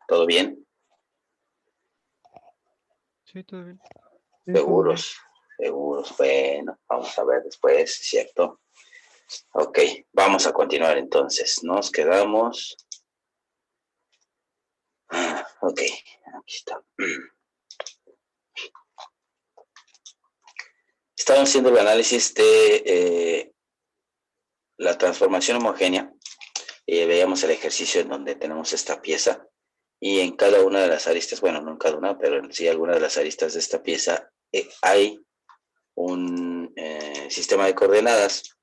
¿Todo bien? Sí, todo bien. Sí, todo bien. Seguros, seguros. Bueno, vamos a ver después, ¿cierto? Ok, vamos a continuar entonces. Nos quedamos. Ok, aquí está. Estamos haciendo el análisis de la transformación homogénea. Veíamos el ejercicio en donde tenemos esta pieza y en cada una de las aristas, bueno, no en cada una, pero en sí alguna de las aristas de esta pieza hay un sistema de coordenadas.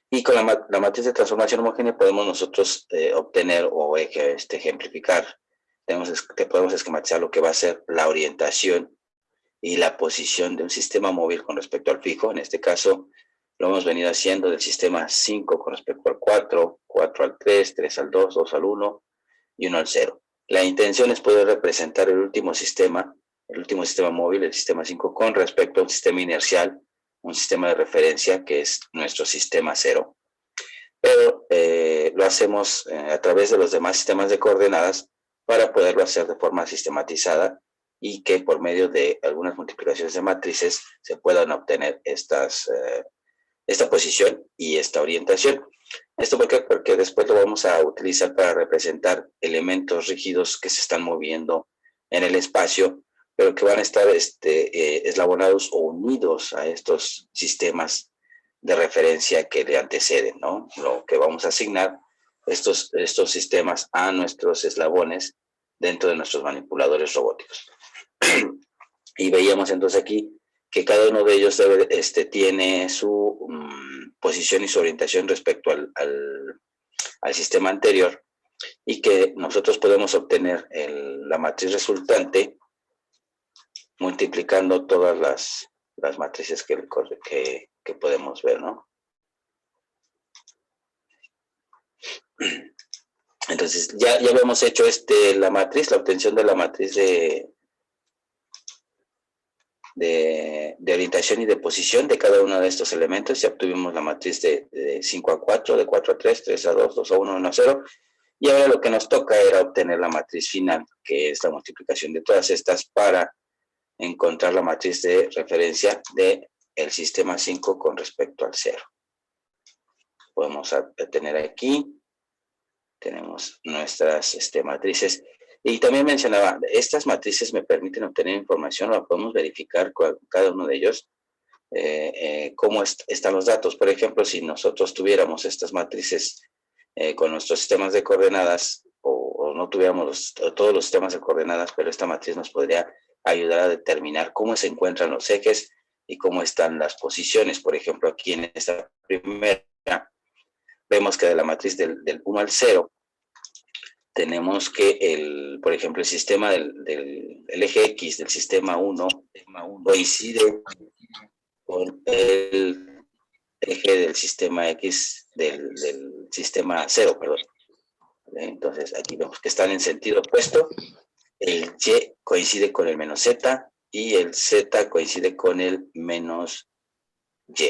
Y con la matriz de transformación homogénea podemos nosotros obtener o ejemplificar, podemos esquematizar lo que va a ser la orientación y la posición de un sistema móvil con respecto al fijo. En este caso, lo hemos venido haciendo del sistema 5 con respecto al 4, 4 al 3, 3 al 2, 2 al 1 y 1 al 0. La intención es poder representar el último sistema móvil, el sistema 5, con respecto a un sistema inercial, un sistema de referencia que es nuestro sistema 0. Pero lo hacemos a través de los demás sistemas de coordenadas para poderlo hacer de forma sistematizada y que por medio de algunas multiplicaciones de matrices se puedan obtener esta posición y esta orientación. ¿Esto por qué? Porque después lo vamos a utilizar para representar elementos rígidos que se están moviendo en el espacio, pero que van a estar eslabonados o unidos a estos sistemas de referencia que le anteceden, ¿no? Lo que vamos a asignar estos sistemas a nuestros eslabones dentro de nuestros manipuladores robóticos. Y veíamos entonces aquí que cada uno de ellos tiene su posición y su orientación respecto al sistema anterior, y que nosotros podemos obtener la matriz resultante multiplicando todas las matrices que podemos ver, ¿no? Entonces, ya habíamos hecho la obtención de la matriz de orientación y de posición de cada uno de estos elementos. Ya obtuvimos la matriz de 5 a 4, de 4 a 3, 3 a 2, 2 a 1, 1 a 0. Y ahora lo que nos toca era obtener la matriz final, que es la multiplicación de todas estas para encontrar la matriz de referencia del sistema 5 con respecto al 0. Podemos tener aquí, tenemos nuestras matrices. Y también mencionaba, estas matrices me permiten obtener información, o podemos verificar con cada uno de ellos cómo están los datos. Por ejemplo, si nosotros tuviéramos estas matrices con nuestros sistemas de coordenadas, o no tuviéramos todos los sistemas de coordenadas, pero esta matriz nos podría ayudar a determinar cómo se encuentran los ejes y cómo están las posiciones. Por ejemplo, aquí en esta primera, vemos que de la matriz del 1 al 0, tenemos que, por ejemplo, el sistema el eje X del sistema 1 coincide con el eje del sistema X del sistema 0, perdón. Entonces, aquí vemos que están en sentido opuesto. El Y coincide con el menos Z y el Z coincide con el menos Y.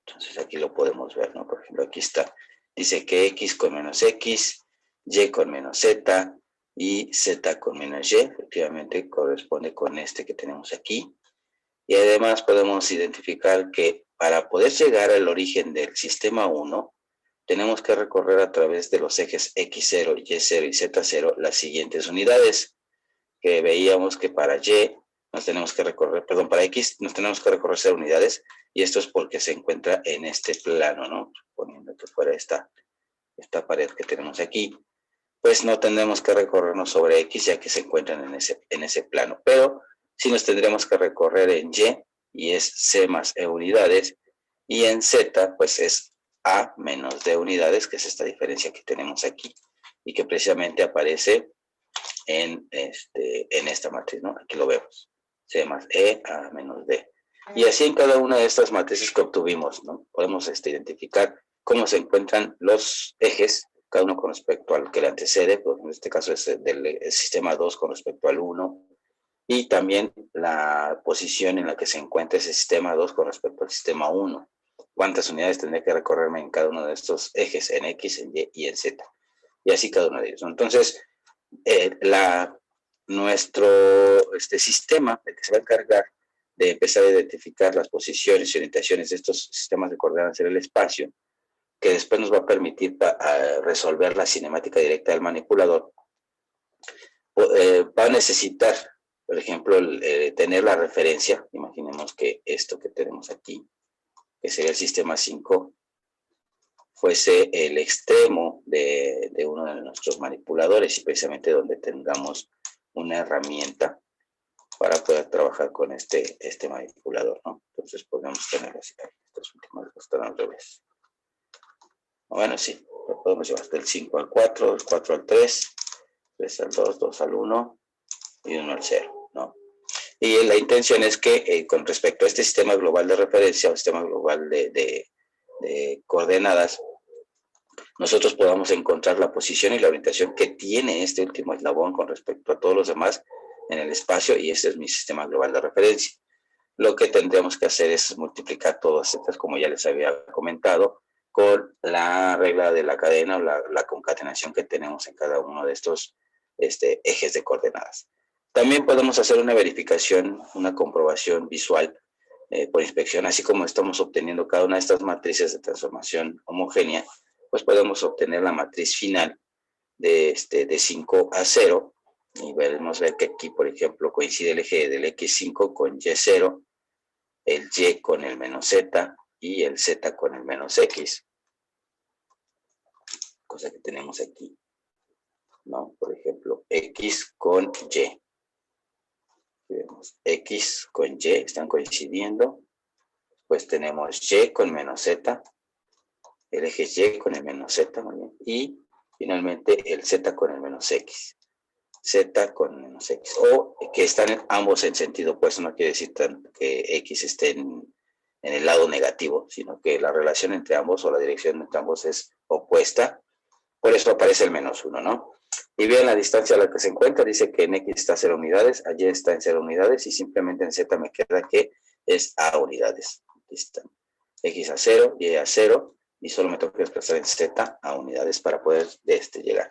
Entonces, aquí lo podemos ver, ¿no? Por ejemplo, aquí está. Dice que X con menos X, Y con menos Z y Z con menos Y. Efectivamente, corresponde con este que tenemos aquí. Y además podemos identificar que para poder llegar al origen del sistema 1, tenemos que recorrer a través de los ejes X0, Y0 y Z0 las siguientes unidades, que veíamos que para Y nos tenemos que recorrer, perdón, para X nos tenemos que recorrer 0 unidades, y esto es porque se encuentra en este plano, ¿no? Poniendo que fuera esta pared que tenemos aquí, pues no tendremos que recorrernos sobre X, ya que se encuentran en ese plano, pero sí nos tendremos que recorrer en Y es C más E unidades, y en Z, pues es A menos D unidades, que es esta diferencia que tenemos aquí, y que precisamente aparece en esta matriz, ¿no? Aquí lo vemos, C más E, A menos D. Y así en cada una de estas matrices que obtuvimos, ¿no? Podemos identificar cómo se encuentran los ejes, cada uno con respecto al que le antecede, pues en este caso es del sistema 2 con respecto al 1, y también la posición en la que se encuentra ese sistema 2 con respecto al sistema 1. ¿Cuántas unidades tendré que recorrerme en cada uno de estos ejes, en X, en Y y en Z? y así cada uno de ellos, ¿no? Entonces, nuestro sistema, el que se va a encargar de empezar a identificar las posiciones y orientaciones de estos sistemas de coordenadas en el espacio, que después nos va a permitir resolver la cinemática directa del manipulador, va a necesitar, por ejemplo, tener la referencia. Imaginemos que esto que tenemos aquí, que sería el sistema 5, fuese el extremo de uno de nuestros manipuladores y precisamente donde tengamos una herramienta para poder trabajar con este manipulador, ¿no? Entonces podemos tener así, estas últimas están al revés. Bueno, sí, lo podemos llevar del 5 al 4, del 4 al 3, 3 al 2, 2 al 1 y 1 al 0, ¿no? Y la intención es que con respecto a este sistema global de referencia o sistema global de coordenadas, nosotros podamos encontrar la posición y la orientación que tiene este último eslabón con respecto a todos los demás en el espacio, y este es mi sistema global de referencia. Lo que tendremos que hacer es multiplicar todas estas, como ya les había comentado, con la regla de la cadena o la concatenación que tenemos en cada uno de estos ejes de coordenadas. También podemos hacer una verificación, una comprobación visual por inspección, así como estamos obteniendo cada una de estas matrices de transformación homogénea, pues podemos obtener la matriz final de 5 a 0, y podemos ver que aquí, por ejemplo, coincide el eje del X5 con Y0, el Y con el menos Z y el Z con el menos X, cosa que tenemos aquí, ¿no? Por ejemplo, X con Y. Vemos X con Y están coincidiendo, pues tenemos Y con menos Z, el eje Y con el menos Z, muy bien, y finalmente el Z con el menos X. Z con menos X, o que están ambos en sentido opuesto, no quiere decir que X esté en el lado negativo, sino que la relación entre ambos o la dirección entre ambos es opuesta, por eso aparece el menos 1, ¿no? Y bien, la distancia a la que se encuentra dice que en X está 0 unidades, allí está en 0 unidades, y simplemente en Z me queda que es A unidades. Aquí está. X a 0, Y a 0, y solo me toca desplazar en Z a unidades para poder llegar.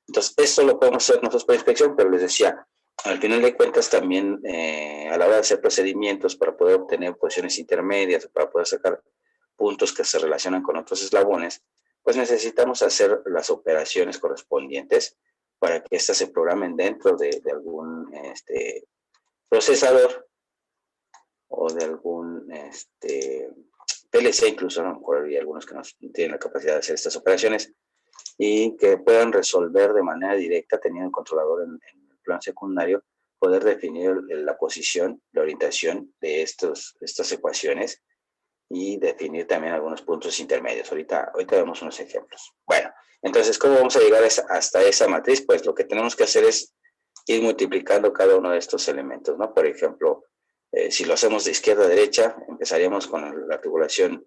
Entonces, esto lo podemos hacer nosotros por inspección, pero les decía, al final de cuentas también a la hora de hacer procedimientos para poder obtener posiciones intermedias, para poder sacar puntos que se relacionan con otros eslabones, pues necesitamos hacer las operaciones correspondientes para que éstas se programen dentro de algún procesador o de algún PLC, incluso, a lo mejor hay algunos que no tienen la capacidad de hacer estas operaciones, y que puedan resolver de manera directa, teniendo el controlador en el plano secundario, poder definir la posición, la orientación de estas ecuaciones y definir también algunos puntos intermedios. Ahorita vemos unos ejemplos. Bueno, entonces, ¿cómo vamos a llegar hasta esa matriz? Pues lo que tenemos que hacer es ir multiplicando cada uno de estos elementos, ¿no? Por ejemplo, si lo hacemos de izquierda a derecha, empezaríamos con la articulación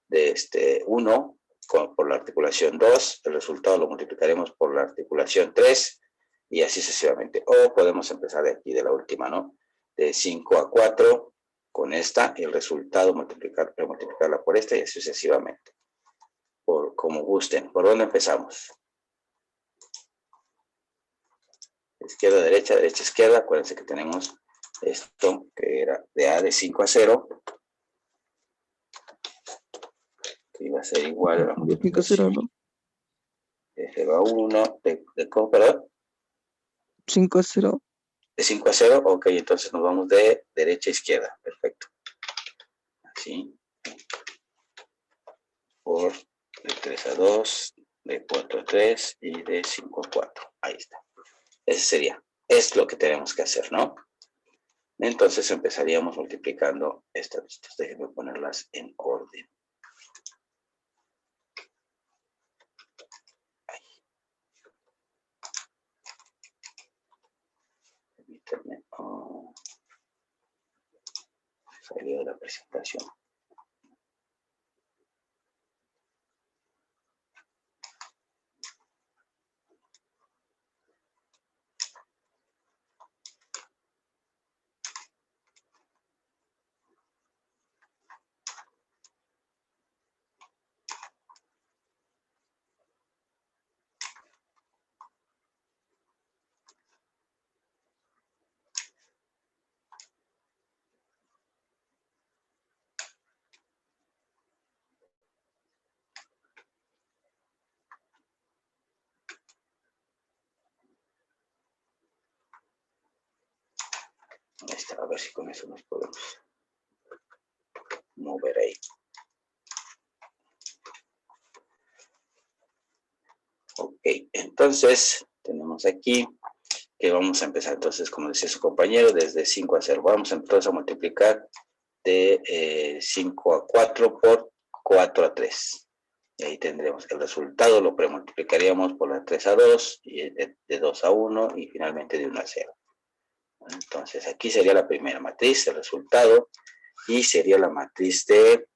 de 1, por la articulación 2, el resultado lo multiplicaremos por la articulación 3, y así sucesivamente. O podemos empezar de aquí, de la última, ¿no? De 5 a 4, con esta, y el resultado multiplicarla por esta, y así sucesivamente. Por como gusten. ¿Por dónde empezamos? Izquierda, derecha, derecha, izquierda. Acuérdense que tenemos esto, que era de A de 5 a 0. Que iba a ser igual a la multiplicación. 5 a 0, ¿no? De 0 a 1. ¿De cómo, perdón? 5 a 0. De 5 a 0, ok, entonces nos vamos de derecha a izquierda, perfecto. Así. Por de 3 a 2, de 4 a 3 y de 5 a 4. Ahí está. Ese sería. Es lo que tenemos que hacer, ¿no? Entonces empezaríamos multiplicando estas listas. Déjenme ponerlas en orden. Ahí. Permítanme. Oh. Salió de la presentación. A ver si con eso nos podemos mover ahí. Ok, entonces tenemos aquí que vamos a empezar. Entonces, como decía su compañero, desde 5 a 0. Vamos entonces a multiplicar de 5 a 4 por 4 a 3. Y ahí tendremos el resultado, lo premultiplicaríamos por la 3 a 2, y de 2 a 1 y finalmente de 1 a 0. Entonces, aquí sería la primera matriz, el resultado, y sería la matriz de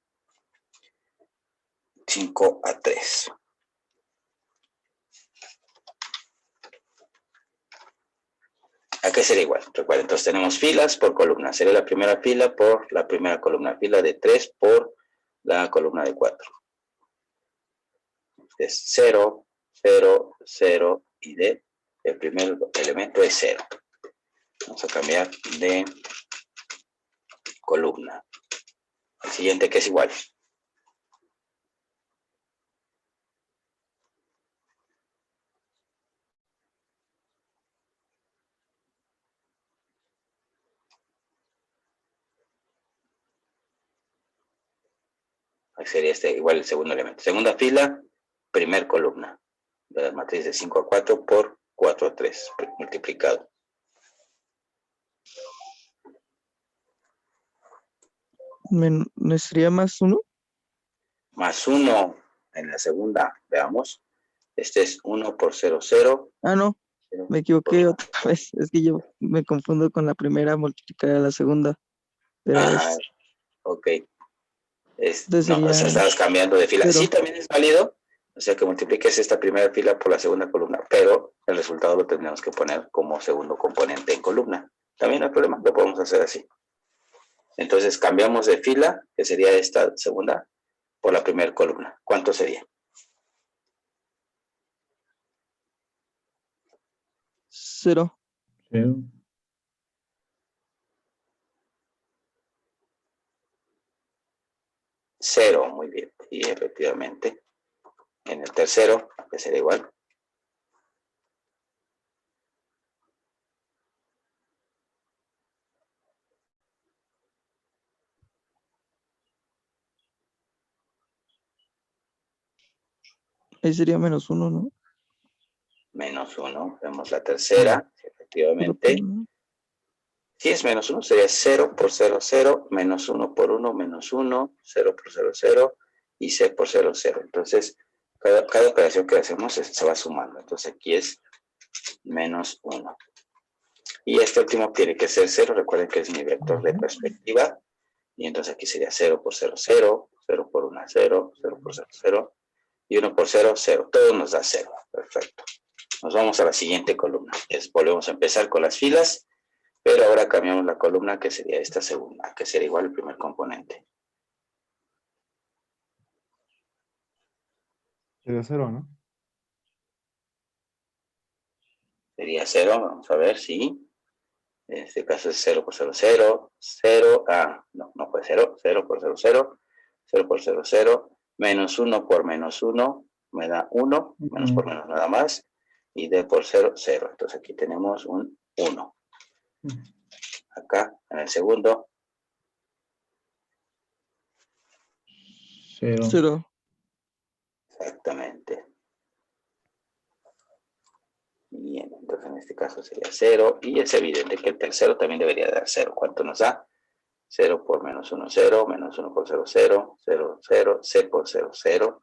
5 a 3. Acá sería igual, recuerden, entonces tenemos filas por columna, sería la primera fila por la primera columna, fila de 3 por la columna de 4. Es 0, 0, 0 y D, el primer elemento es 0. Vamos a cambiar de columna. El siguiente que es igual. Sería este igual el segundo elemento. Segunda fila, primer columna. De la matriz de 5 a 4 por 4 a 3, multiplicado. ¿Sería más 1? Más 1 en la segunda, veamos. Este es 1 por 0, 0. Ah, no, 0 me equivoqué otra vez. Es que yo me confundo con la primera multiplicar a la segunda. Pero Ajá, ok. entonces No, o sea, sería estabas cambiando de fila. 0. Sí, también es válido. O sea, que multipliques esta primera fila por la segunda columna, pero el resultado lo tendríamos que poner como segundo componente en columna. También no hay problema, lo podemos hacer así. Entonces cambiamos de fila, que sería esta segunda, por la primera columna. ¿Cuánto sería? 0. 0. 0, muy bien. Y efectivamente, en el tercero, que sería igual. Ahí sería menos 1, ¿no? Menos 1. Vemos la tercera, efectivamente. Si es menos 1, sería 0 por 0, 0, menos 1 por 1, menos 1, 0 por 0, 0, y c por 0, 0. Entonces, cada operación que hacemos se va sumando. Entonces, aquí es menos 1. Y este último tiene que ser 0. Recuerden que es mi vector de perspectiva. Y entonces aquí sería 0 por 0, 0, 0 por 1, 0, 0 por 0, 0, y 1 por 0, 0. Todo nos da 0. Perfecto. Nos vamos a la siguiente columna. Volvemos a empezar con las filas. Pero ahora cambiamos la columna, que sería esta segunda, que sería igual el primer componente. Sería 0, ¿no? Sería 0, vamos a ver si. En este caso es 0 por 0, 0, 0, no puede 0, 0 por 0, 0, 0 por 0, 0, menos 1 por menos 1, me da 1, menos por menos nada más, y d por 0, 0. Entonces aquí tenemos un 1. Acá, en el segundo, 0. 0. exactamente. Bien, entonces en este caso sería 0, y es evidente que el tercero también debería dar 0. ¿Cuánto nos da? 0 por menos 1, 0, menos 1 por 0, 0, 0, 0, c por 0, 0,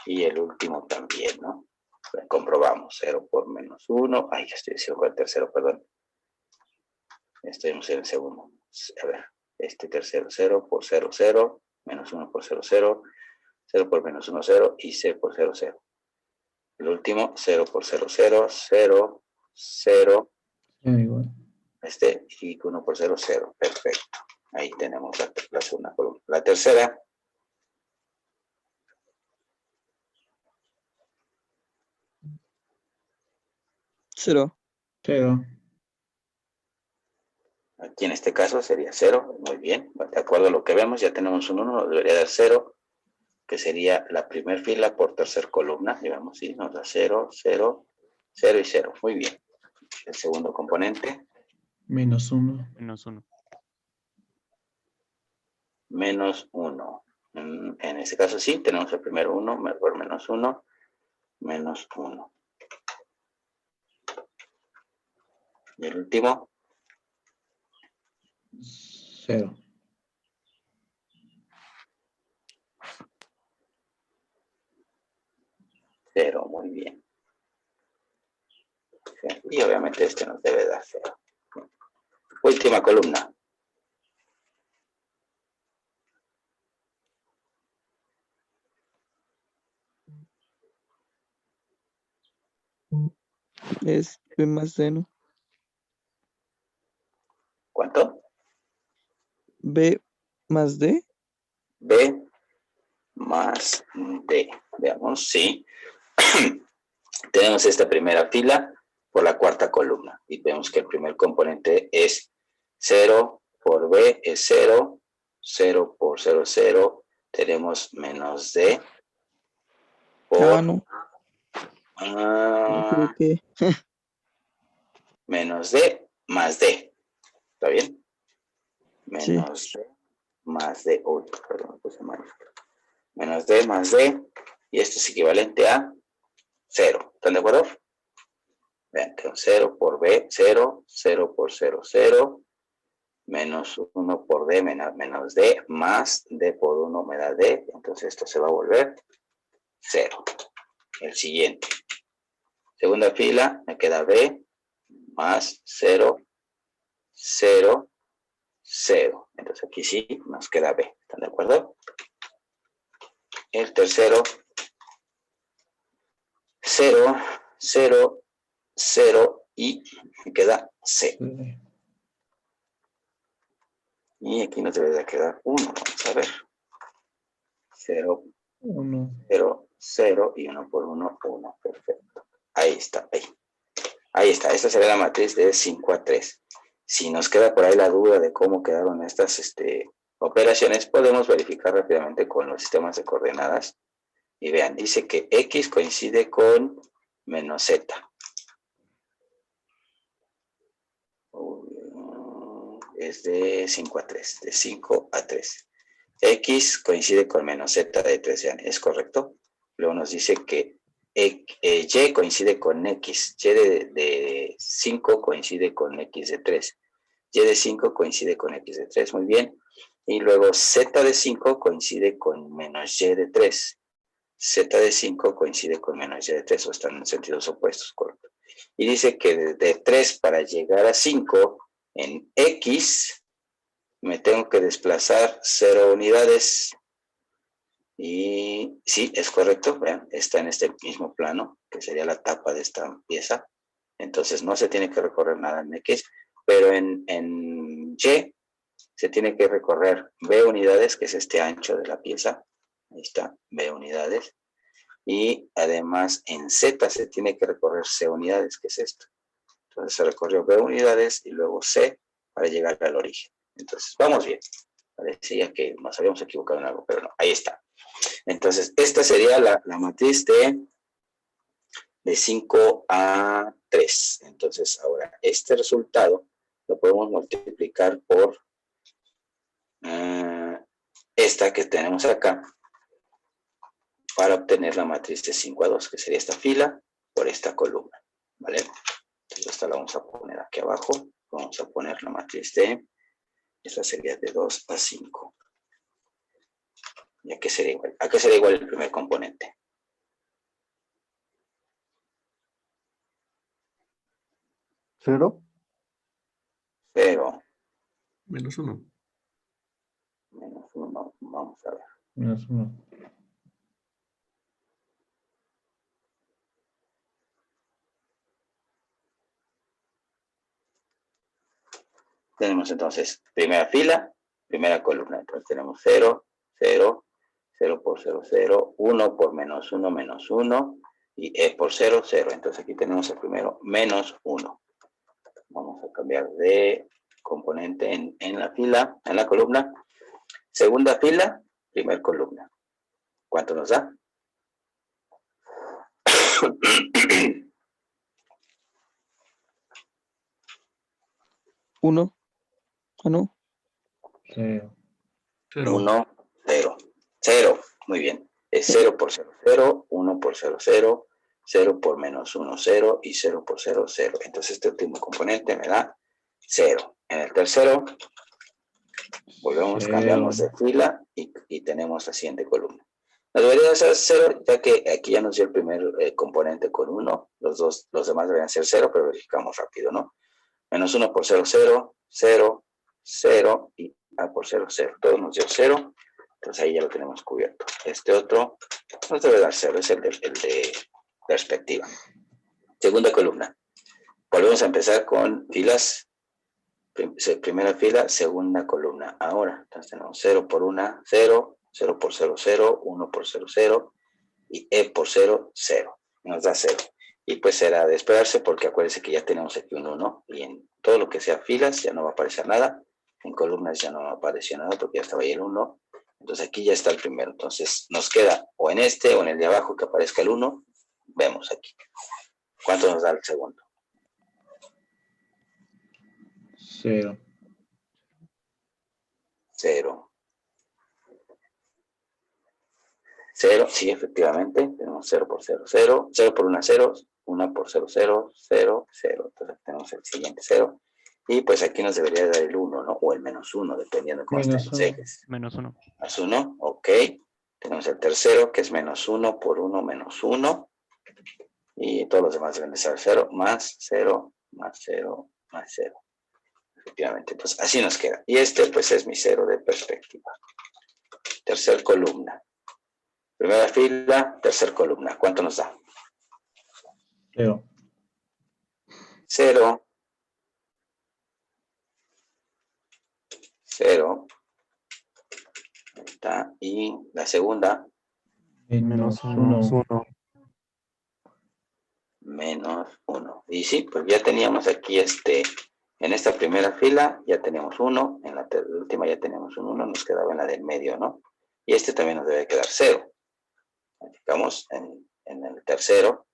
y el último también, ¿no? Pues comprobamos, 0 por menos 1, ay, ya estoy diciendo el tercero, perdón. Estamos en el segundo. A ver, este tercero, 0 por 0, 0, menos 1 por 0, 0, 0 por menos 1, 0, y c por 0, 0. El último, 0 por 0, 0, 0, 0, Igual. y 1 por 0, 0. Perfecto. Ahí tenemos la segunda columna. La tercera, 0. 0. aquí en este caso sería 0. Muy bien. De acuerdo a lo que vemos, ya tenemos un 1, debería dar 0, que sería la primera fila por tercer columna. Digamos, sí, nos da 0, 0, 0 y 0. Muy bien. El segundo componente. Menos 1. Menos 1. Menos 1. En este caso sí, tenemos el primer 1, por menos 1, menos 1. Y el último, 0. 0, muy bien. Y obviamente este nos debe dar 0. Última columna. Es B más D, ¿no? ¿Cuánto? B más D. B más D. Veamos, sí. Tenemos esta primera fila por la cuarta columna. Y vemos que el primer componente es 0 por B es 0. 0 por 0, 0. Tenemos menos D por... No. Me equivoqué. menos D más D. ¿Está bien? Sí. Menos D más D. Uy, perdón, me puse mal. Menos D más D. Y esto es equivalente a 0. ¿Están de acuerdo? Vean, que 0 por B, 0. 0 por 0, 0. Menos 1 por D, menos D. Más D por 1 me da D. Entonces esto se va a volver 0. El siguiente. Segunda fila, me queda B más 0, 0, 0. Entonces aquí sí nos queda B. ¿Están de acuerdo? El tercero, 0, 0, 0 y me queda C. Y aquí nos debe de quedar 1. Vamos a ver. 0, 1. 0, 0 y 1 por 1, 1. Perfecto. Ahí está, ahí. Ahí está. Esta sería la matriz de 5 a 3. Si nos queda por ahí la duda de cómo quedaron estas operaciones, podemos verificar rápidamente con los sistemas de coordenadas. Y vean, dice que X coincide con menos Z. Es de 5 a 3, de 5 a 3. X coincide con menos Z de 3, vean, ¿es correcto? Luego nos dice que Y coincide con X, Y de 5 coincide con X de 3, Y de 5 coincide con X de 3, muy bien. Y luego Z de 5 coincide con menos Y de 3. Z de 5 coincide con menos Y de 3, o están en sentidos opuestos, correcto. Y dice que de 3 para llegar a 5 en X, me tengo que desplazar 0 unidades. Y sí, es correcto, vean, está en este mismo plano, que sería la tapa de esta pieza. Entonces no se tiene que recorrer nada en X, pero en Y se tiene que recorrer B unidades, que es este ancho de la pieza. Ahí está, B unidades. Y además en Z se tiene que recorrer C unidades, que es esto. Entonces se recorrió B unidades y luego C para llegar al origen. Entonces, vamos bien. Parecía que nos habíamos equivocado en algo, pero no, ahí está. Entonces, esta sería la matriz de 5 a 3. Entonces, ahora, este resultado lo podemos multiplicar por esta que tenemos acá para obtener la matriz de 5 a 2, que sería esta fila por esta columna, ¿vale? Entonces, esta la vamos a poner aquí abajo. Vamos a poner la matriz de, esta sería de 2 a 5. ¿Y a qué sería igual? ¿A qué sería igual el primer componente? 0. 0. Menos 1. Menos 1. Vamos a ver. Menos 1. Tenemos entonces primera fila, primera columna. Entonces tenemos 0, 0, 0 por 0, 0, 1 por menos 1, menos 1, y E por 0, 0. Entonces aquí tenemos el primero, menos 1. Vamos a cambiar de componente en la fila, en la columna. Segunda fila, primer columna. ¿Cuánto nos da? 1. Ah, no. 0. 1, 0. 0. Muy bien. Es 0 por 0, 0. 1 por 0, 0. 0 por menos 1, 0. Y 0 por 0, 0. Entonces este último componente me da 0. En el tercero, volvemos, 0. cambiamos de fila y tenemos la siguiente columna. Nos debería ser 0, ya que aquí ya nos dio el primer componente con 1. Los demás deberían ser 0, pero verificamos rápido, ¿no? Menos 1 por 0, 0, 0, 0 y A por 0, 0. Todo nos dio 0. Entonces ahí ya lo tenemos cubierto. Este otro nos debe dar 0, es el de perspectiva. Segunda columna. Volvemos a empezar con filas. Primera fila, segunda columna. Ahora, entonces tenemos 0 por 1, 0, 0 por 0, 0, 1 por 0, 0 y E por 0, 0. Nos da 0. Y pues será de esperarse porque acuérdense que ya tenemos aquí un 1 y en todo lo que sea filas ya no va a aparecer nada. En columnas ya no apareció nada porque ya estaba ahí el 1. Entonces aquí ya está el primero. Entonces nos queda o en este o en el de abajo que aparezca el 1. Vemos aquí. ¿Cuánto nos da el segundo? 0. 0. 0, sí, efectivamente, tenemos 0 por 0, 0, 0 por 1, 0, 1 por 0, 0, 0, 0. Entonces tenemos el siguiente 0. Y pues aquí nos debería dar el 1, ¿no? O el menos 1, dependiendo de cómo estén los ejes. Menos 1. Más 1, ok. Tenemos el tercero, que es menos 1 por 1 menos 1. Y todos los demás deben de ser 0, más 0, más 0, más 0. Efectivamente, entonces así nos queda. Y este pues es mi 0 de perspectiva. Tercer columna. Primera fila, tercer columna. ¿Cuánto nos da? 0. 0. 0. Ahí está. Y la segunda, Menos Menos 1. 1. menos 1. Y sí, pues ya teníamos aquí en esta primera fila ya tenemos 1, en la última ya tenemos un 1, nos quedaba en la del medio, ¿no? Y este también nos debe quedar 0. Digamos en el tercero,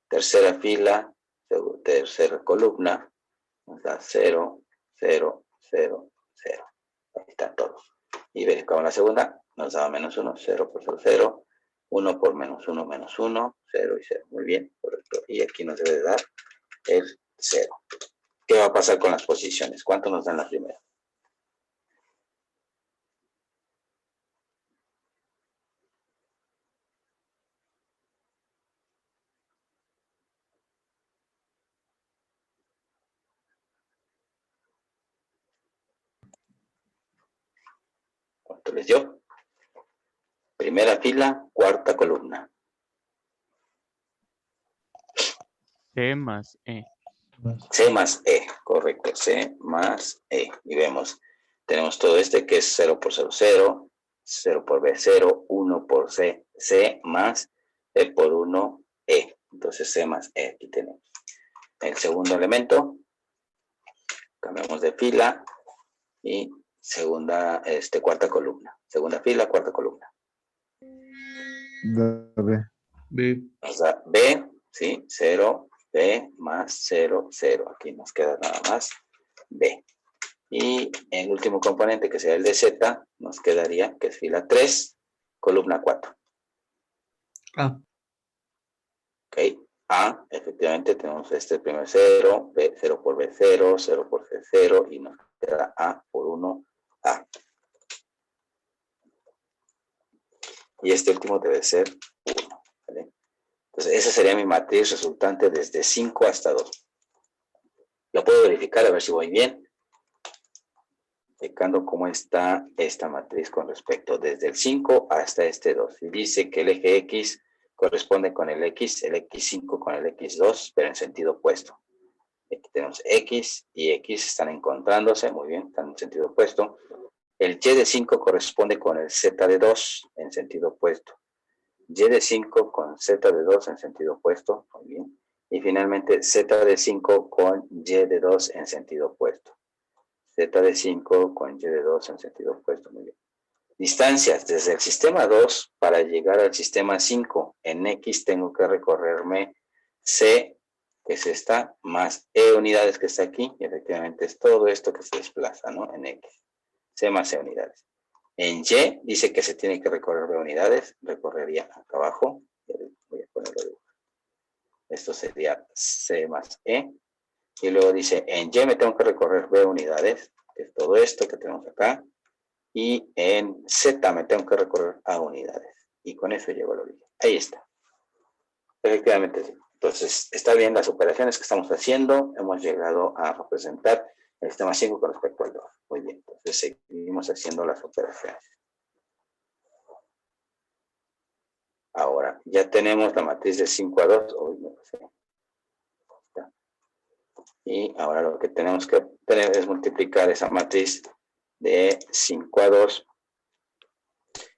tercera fila, tercera columna, nos da 0, 0, 0, 0. Ahí está todo. Y verificamos la segunda, nos daba menos 1, 0 por 0, 0, 1 por menos 1, menos 1, 0 y 0. Muy bien, correcto. Y aquí nos debe dar el 0. ¿Qué va a pasar con las posiciones? ¿Cuánto nos dan la primera? ¿Cuánto les dio? Primera fila, cuarta columna. C más E. C más E, correcto, C más E. Y vemos, tenemos todo que es 0 por 0, 0, 0 por B, 0, 1 por C, C más E por 1, E. Entonces C más E, aquí tenemos. El segundo elemento, cambiamos de fila y segunda, cuarta columna. Segunda fila, cuarta columna. B. B. Nos da B, ¿sí? 0, B más 0, 0. Aquí nos queda nada más B. Y el último componente, que sería el de Z, nos quedaría, que es fila 3, columna 4. A. Ok, A, efectivamente tenemos este primer 0, B, 0 por B, 0, 0 por C, 0, y nos queda A por 1, A. Y este último debe ser 1, ¿vale? Entonces, esa sería mi matriz resultante desde 5 hasta 2. Lo puedo verificar a ver si voy bien. Checando cómo está esta matriz con respecto desde el 5 hasta este 2. Y dice que el eje X corresponde con el X5 con el X2, pero en sentido opuesto. Aquí tenemos X y X están encontrándose, muy bien, están en sentido opuesto. El Y de 5 corresponde con el Z de 2 en sentido opuesto. Y de 5 con Z de 2 en sentido opuesto, muy bien. Y finalmente Z de 5 con Y de 2 en sentido opuesto. Z de 5 con Y de 2 en sentido opuesto, muy bien. Distancias desde el sistema 2 para llegar al sistema 5. En X tengo que recorrerme C que es esta, más E unidades que está aquí, y efectivamente es todo esto que se desplaza, ¿no? En X. C más E unidades. En Y dice que se tiene que recorrer B unidades, recorrería acá abajo, voy a ponerlo. Esto sería C más E, y luego dice, en Y me tengo que recorrer B unidades, que es todo esto que tenemos acá, y en Z me tengo que recorrer A unidades, y con eso llego al origen. Ahí está. Efectivamente, sí. Entonces, está bien las operaciones que estamos haciendo. Hemos llegado a representar el sistema 5 con respecto al 2. Muy bien, entonces seguimos haciendo las operaciones. Ahora, ya tenemos la matriz de 5 a 2. Y ahora lo que tenemos que tener es multiplicar esa matriz de 5 a 2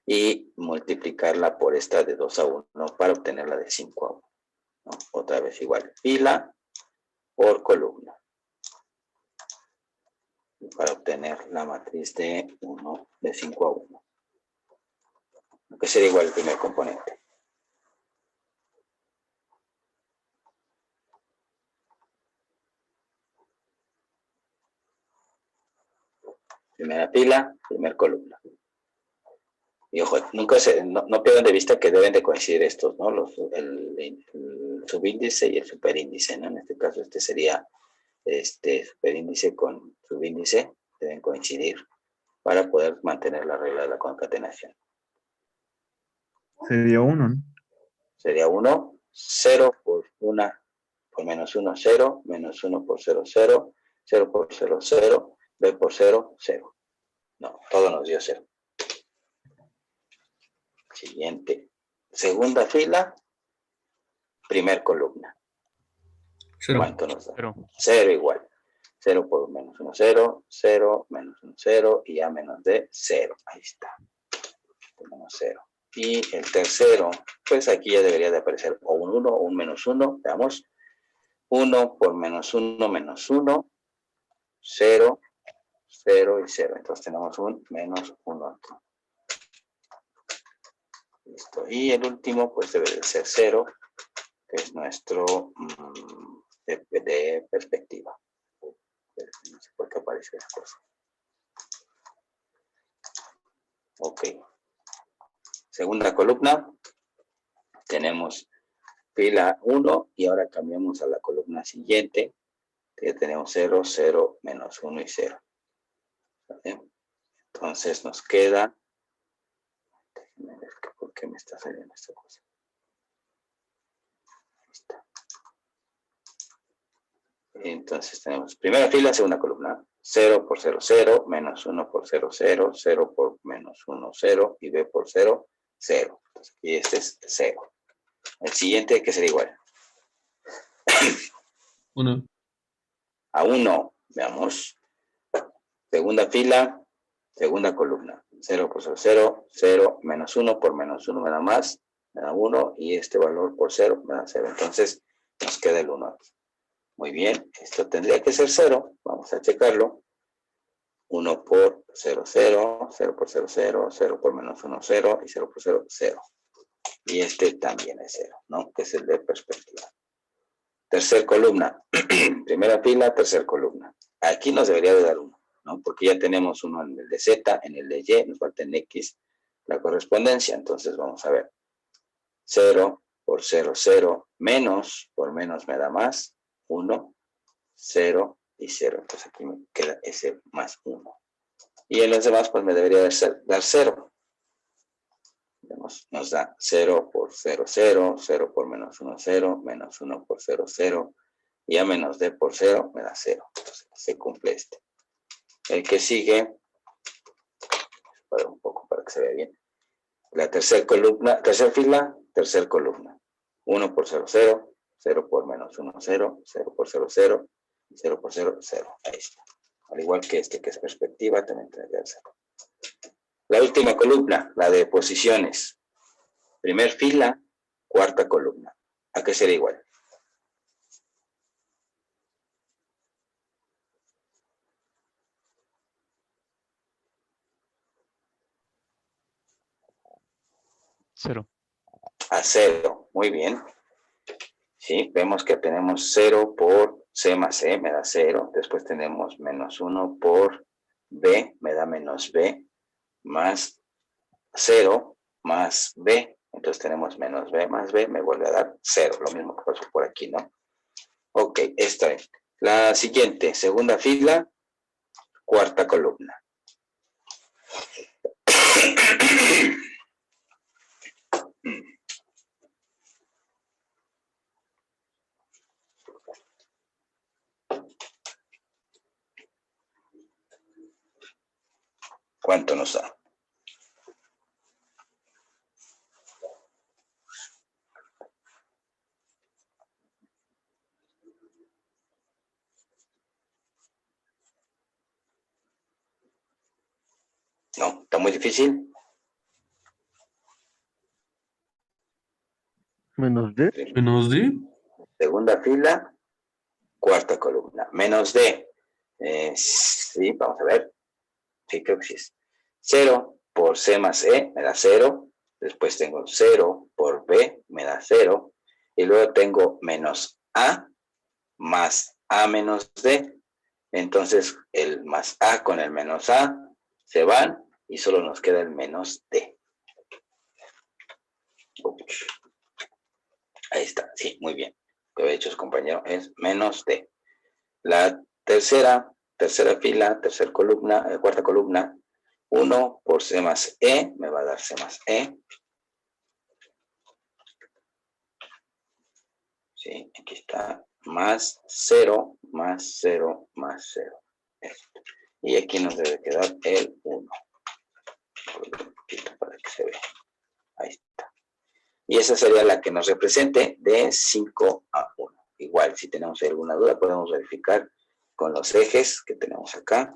y multiplicarla por esta de 2 a 1 para obtener la de 5 a 1. ¿No? Otra vez igual, fila por columna. Para obtener la matriz de 1 de 5 a 1. Que sería igual el primer componente. Primera fila, primer columna. Y ojo, nunca no pierdan de vista que deben de coincidir estos, ¿no? El subíndice y el superíndice, ¿no? En este caso, este sería superíndice con subíndice, deben coincidir para poder mantener la regla de la concatenación. Sería 1, ¿no? Sería 1, 0 por 1, por menos 1, 0, menos 1 por 0, 0, 0 por 0, 0, b por 0, 0. No, todo nos dio 0. Siguiente. Segunda fila, primer columna. 0. ¿Cuánto nos da? 0. 0 igual. 0 por menos 1, 0, 0, menos 1, 0, y a menos de 0. Ahí está. Tenemos 0. Y el tercero, pues aquí ya debería de aparecer o un 1 o un menos 1. Veamos. 1 por menos 1, menos 1, 0, 0 y 0. Entonces tenemos un menos 1 aquí. Listo. Y el último, pues debe de ser 0, que es nuestro de perspectiva. No sé por qué aparece esa cosa. Ok. Segunda columna. Tenemos fila 1 y ahora cambiamos a la columna siguiente, que tenemos 0, 0, menos 1 y 0. ¿Vale? Entonces nos queda... Déjenme ver por qué me está saliendo esta cosa. Ahí está. Entonces tenemos primera fila, segunda columna. 0 por 0, 0, menos 1 por 0, 0, 0 por menos 1, 0, y b por 0, 0. Entonces aquí este es 0. El siguiente, que será igual. 1. A 1, veamos. Segunda fila, segunda columna. 0 por 0, 0, 0, menos 1 por menos 1 me da más, me da 1, y este valor por 0 me da 0. Entonces nos queda el 1 aquí. Muy bien, esto tendría que ser 0. Vamos a checarlo. 1 por 0, 0, 0 por 0, 0, 0 por menos 1, 0, y 0 por 0, 0. Y este también es 0, ¿no? Que es el de perspectiva. Tercer columna. Primera fila, tercer columna. Aquí nos debería de dar 1, ¿no? Porque ya tenemos 1 en el de Z, en el de Y, nos falta en X la correspondencia. Entonces vamos a ver. 0 por 0, 0, menos por menos me da más, 1, 0 y 0. Entonces aquí me queda ese más 1. Y en los demás pues me debería dar 0. Nos da 0 por 0, 0, 0 por menos 1, 0, menos 1 por 0, 0, y a menos d por 0 me da 0. Entonces se cumple este. El que sigue, para un poco para que se vea bien. La tercera columna, tercera fila, tercera columna. 1 por 0, 0, 0 por menos 1, 0, 0 por 0, 0, 0 por 0, 0. Ahí está. Al igual que este que es perspectiva, también tendría 0. La última columna, la de posiciones. Primer fila, cuarta columna. ¿A qué sería igual? Cero. A 0. Muy bien. ¿Sí? Vemos que tenemos 0 por C más E, me da 0. Después tenemos menos 1 por B, me da menos B, más 0 más B. Entonces tenemos menos B más B, me vuelve a dar 0. Lo mismo que pasó por aquí, ¿no? Ok, esta es. La siguiente, segunda fila, cuarta columna. ¿Cuánto nos da? No, está muy difícil. Menos D. Menos D. Segunda fila, cuarta columna. Menos D. Sí, vamos a ver. Sí, creo que sí es. 0 por C más E me da 0. Después tengo 0 por B me da 0. Y luego tengo menos A más A menos D. Entonces el más A con el menos A se van y solo nos queda el menos D. Ups. Ahí está, sí, muy bien. Lo he hecho, compañero, es menos D. La tercera fila, tercera columna, cuarta columna, 1 por C más E, me va a dar C más E. Sí, aquí está, más 0, más 0, más 0. Esto. Y aquí nos debe quedar el 1. Un poquito para que se vea. Ahí está. Y esa sería la que nos represente de 5 a 1. Igual, si tenemos alguna duda, podemos verificar con los ejes que tenemos acá.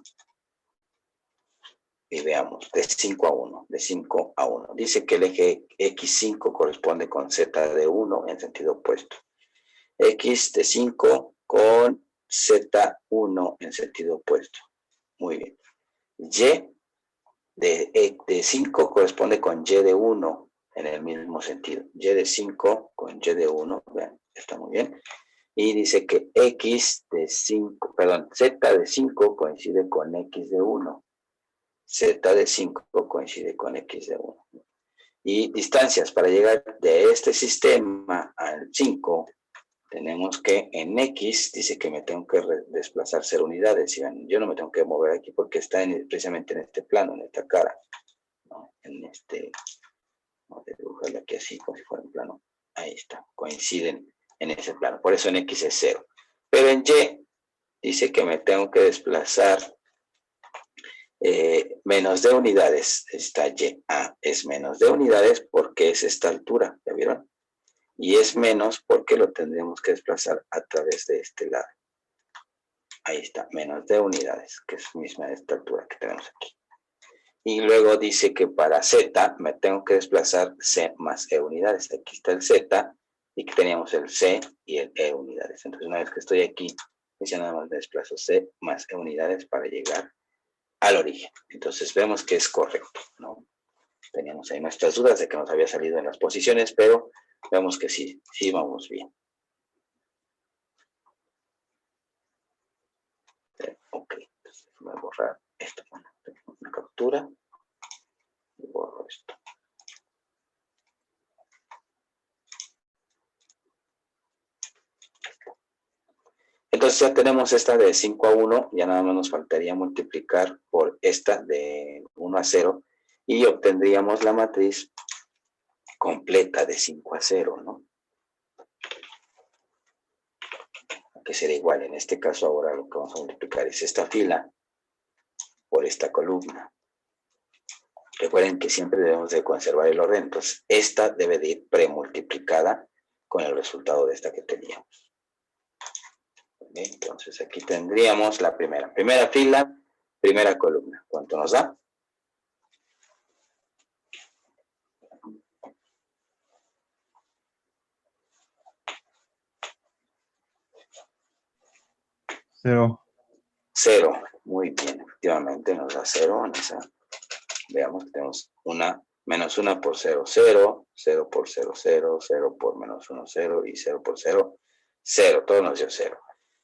Y veamos, de 5 a 1, de 5 a 1. Dice que el eje X5 corresponde con Z de 1 en sentido opuesto. X de 5 con Z1 en sentido opuesto. Muy bien. Y de 5 corresponde con Y de 1 en el mismo sentido. Y de 5 con Y de 1, vean, está muy bien. Y dice que X de 5, perdón, Z de 5 coincide con X de 1. Z de 5 coincide con X de 1. Y distancias para llegar de este sistema al 5, tenemos que en X dice que me tengo que desplazar 0 unidades. Yo no me tengo que mover aquí porque está precisamente en este plano, en esta cara, ¿no? En este, vamos a dibujarlo aquí así como si fuera un plano. Ahí está, coinciden en ese plano. Por eso en X es 0. Pero en Y dice que me tengo que desplazar menos de unidades. Está Y. Es menos de unidades porque es esta altura, ¿ya vieron? Y es menos porque lo tendremos que desplazar a través de este lado. Ahí está, menos de unidades, que es misma de esta altura que tenemos aquí. Y luego dice que para Z me tengo que desplazar C más E unidades. Aquí está el Z y que teníamos el C y el E unidades. Entonces una vez que estoy aquí, pues ya nada más me desplazo C más E unidades para llegar al origen. Entonces vemos que es correcto, ¿no? Teníamos ahí nuestras dudas de que nos había salido en las posiciones, pero vemos que sí vamos bien. Ok, entonces voy a borrar esto. Bueno, tengo una captura y borro esto. Entonces ya tenemos esta de 5 a 1, ya nada más nos faltaría multiplicar por esta de 1 a 0 y obtendríamos la matriz completa de 5 a 0, ¿no? Que será igual, en este caso ahora lo que vamos a multiplicar es esta fila por esta columna. Recuerden que siempre debemos de conservar el orden, entonces esta debe de ir premultiplicada con el resultado de esta que teníamos. Entonces aquí tendríamos la primera fila, primera columna. ¿Cuánto nos da? Cero. 0. Muy bien, efectivamente nos da 0. Veamos que tenemos una Menos 1 por 0, 0. 0 por 0, 0. 0 por menos 1, 0. Y 0 por 0, 0. Todo nos dio 0.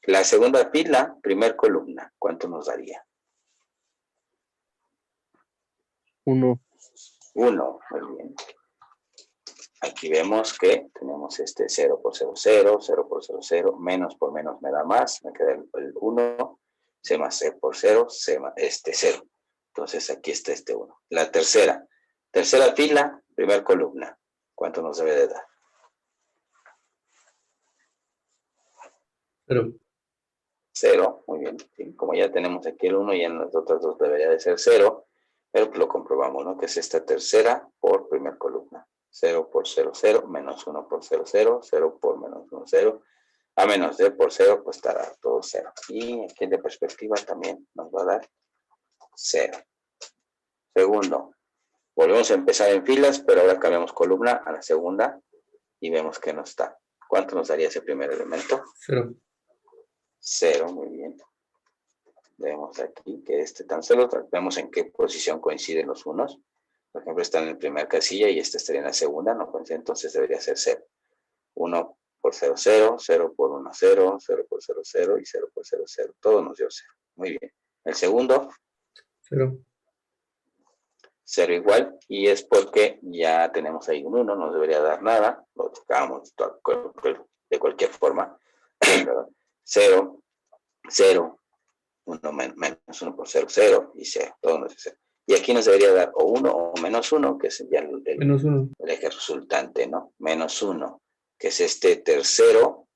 La segunda fila, primer columna, ¿cuánto nos daría? 1. 1, muy bien. Aquí vemos que tenemos este 0 por 0, 0, 0 por 0, 0, menos por menos me da más, me queda el 1, C más C por 0, C más 0. Entonces aquí está este 1. La tercera fila, primer columna, ¿cuánto nos debe de dar? 0. 0, muy bien. ¿Sí? Como ya tenemos aquí el 1 y en las otras dos debería de ser 0, pero pues lo comprobamos, ¿no? Que es esta tercera por primer columna. 0 por 0, 0, menos 1 por 0, 0, 0 por menos 1, 0, a menos d por 0, pues estará todo 0. Y aquí de perspectiva también nos va a dar 0. Segundo, volvemos a empezar en filas, pero ahora cambiamos columna a la segunda y vemos que no está. ¿Cuánto nos daría ese primer elemento? 0. 0, muy bien. Vemos aquí que tan solo vemos en qué posición coinciden los unos. Por ejemplo, está en la primera casilla y este estaría en la segunda, no coincide, entonces debería ser 0. 1 por 0, 0, 0 por 1, 0, 0 por 0, 0 y 0 por 0, 0. Todo nos dio 0. Muy bien. El segundo, 0. 0 igual, y es porque ya tenemos ahí un 1, no nos debería dar nada, lo tocamos de cualquier forma. 0, 0, 1 menos 1 por 0, 0 y 0. Todo nos dio 0. Y aquí nos debería dar o 1 o menos 1, que es ya Menos 1. el eje resultante, ¿no? Menos 1, que es este tercero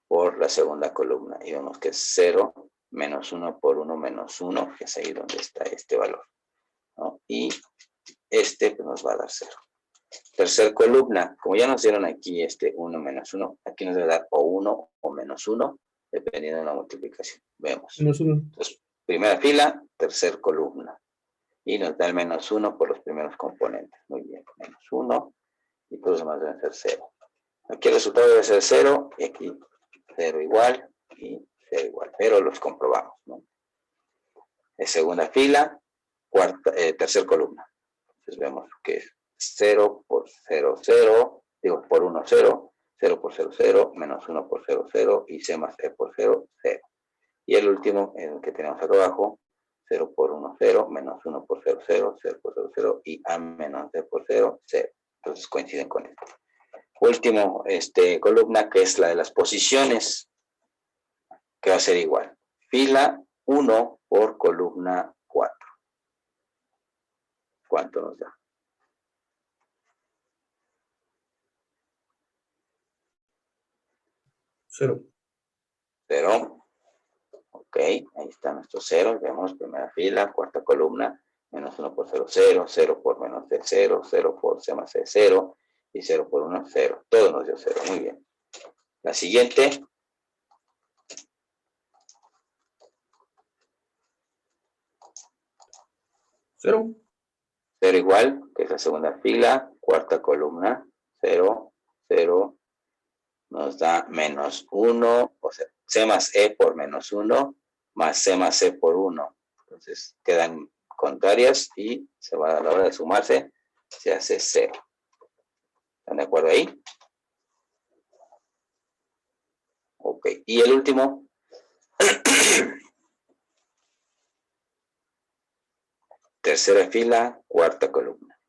por la segunda columna. Y vemos que es 0 menos 1 por 1 menos 1, que es ahí donde está este valor, ¿no? Y este pues, nos va a dar 0. Tercer columna, como ya nos dieron aquí este 1 menos 1, aquí nos debe dar o 1 o menos 1, dependiendo de la multiplicación. Vemos. Menos 1. Entonces, primera fila, tercer columna. Y nos da el menos 1 por los primeros componentes. Muy bien, menos 1 y todos los demás deben ser 0. Aquí el resultado debe ser 0 y aquí 0 igual y 0 igual, pero los comprobamos, ¿no? Es segunda fila, tercer columna. Entonces vemos que es 0 por 0, 0, digo por 1, 0, 0 por 0, 0, menos 1 por 0, 0 y C más E por 0, 0. Y el último, el que tenemos acá abajo, 0 por 1, 0, menos 1 por 0, 0, 0 por 0, 0 y A menos D por 0, 0. Entonces coinciden con esto. Último, columna, que es la de las posiciones, que va a ser igual. Fila 1 por columna 4. ¿Cuánto nos da? 0. 0. Ok, ahí están nuestros ceros. Vemos primera fila, cuarta columna, menos 1 por 0, 0, 0 por menos de 0, 0 por C más C, 0, y 0 por 1, 0. Todo nos dio 0, muy bien. La siguiente. 0. 0 igual, que es la segunda fila, cuarta columna, 0, 0, nos da menos 1, o sea, C más E por menos 1, más C más E por 1. Entonces quedan contrarias y se va a la hora de sumarse, se hace 0. ¿Están de acuerdo ahí? Ok, y el último. Tercera fila, cuarta columna.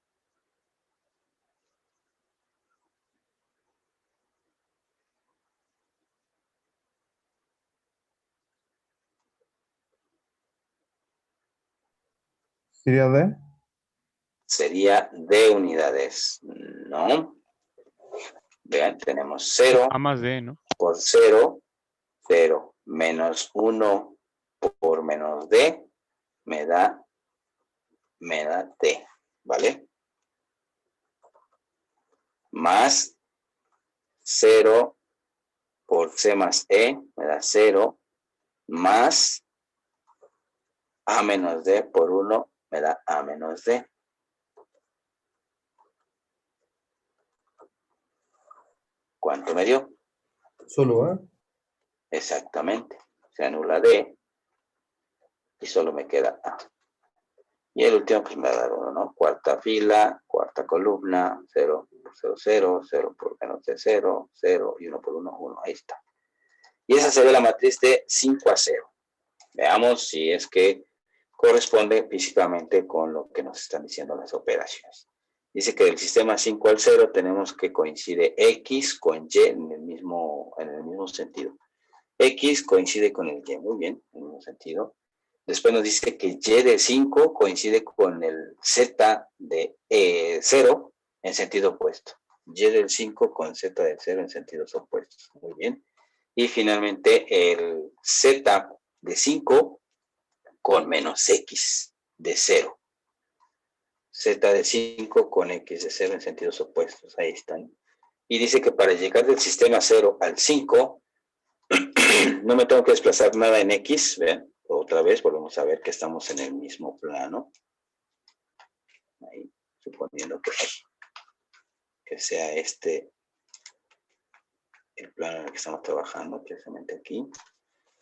¿Sería D? Sería de unidades. No. Vean, tenemos 0 A más D, ¿no? por 0, 0 menos 1 por menos D, me da T, ¿vale? Más 0 por C más E, me da 0, más A menos D por 1, me da A menos D. ¿Cuánto me dio? Solo A. Exactamente. Se anula D y solo me queda A. Y el último pues me va a dar 1, ¿no? Cuarta fila, cuarta columna, 0 por 0, 0, 0 por menos de 0, 0 y 1 por 1, 1. Ahí está. Y esa sería la matriz de 5 a 0. Veamos si es que corresponde físicamente con lo que nos están diciendo las operaciones. Dice que del sistema 5 al 0 tenemos que coincide X con Y en el mismo sentido. X coincide con el Y, muy bien, en el mismo sentido. Después nos dice que Y de 5 coincide con el Z de 0 en sentido opuesto. Y del 5 con Z del 0 en sentidos opuestos. Muy bien. Y finalmente el Z de 5 con menos X de 0. Z de 5 con X de 0 en sentidos opuestos. Ahí están. Y dice que para llegar del sistema 0 al 5, no me tengo que desplazar nada en X. Vean, otra vez volvemos a ver que estamos en el mismo plano. Ahí, suponiendo que sea este el plano en el que estamos trabajando, precisamente aquí.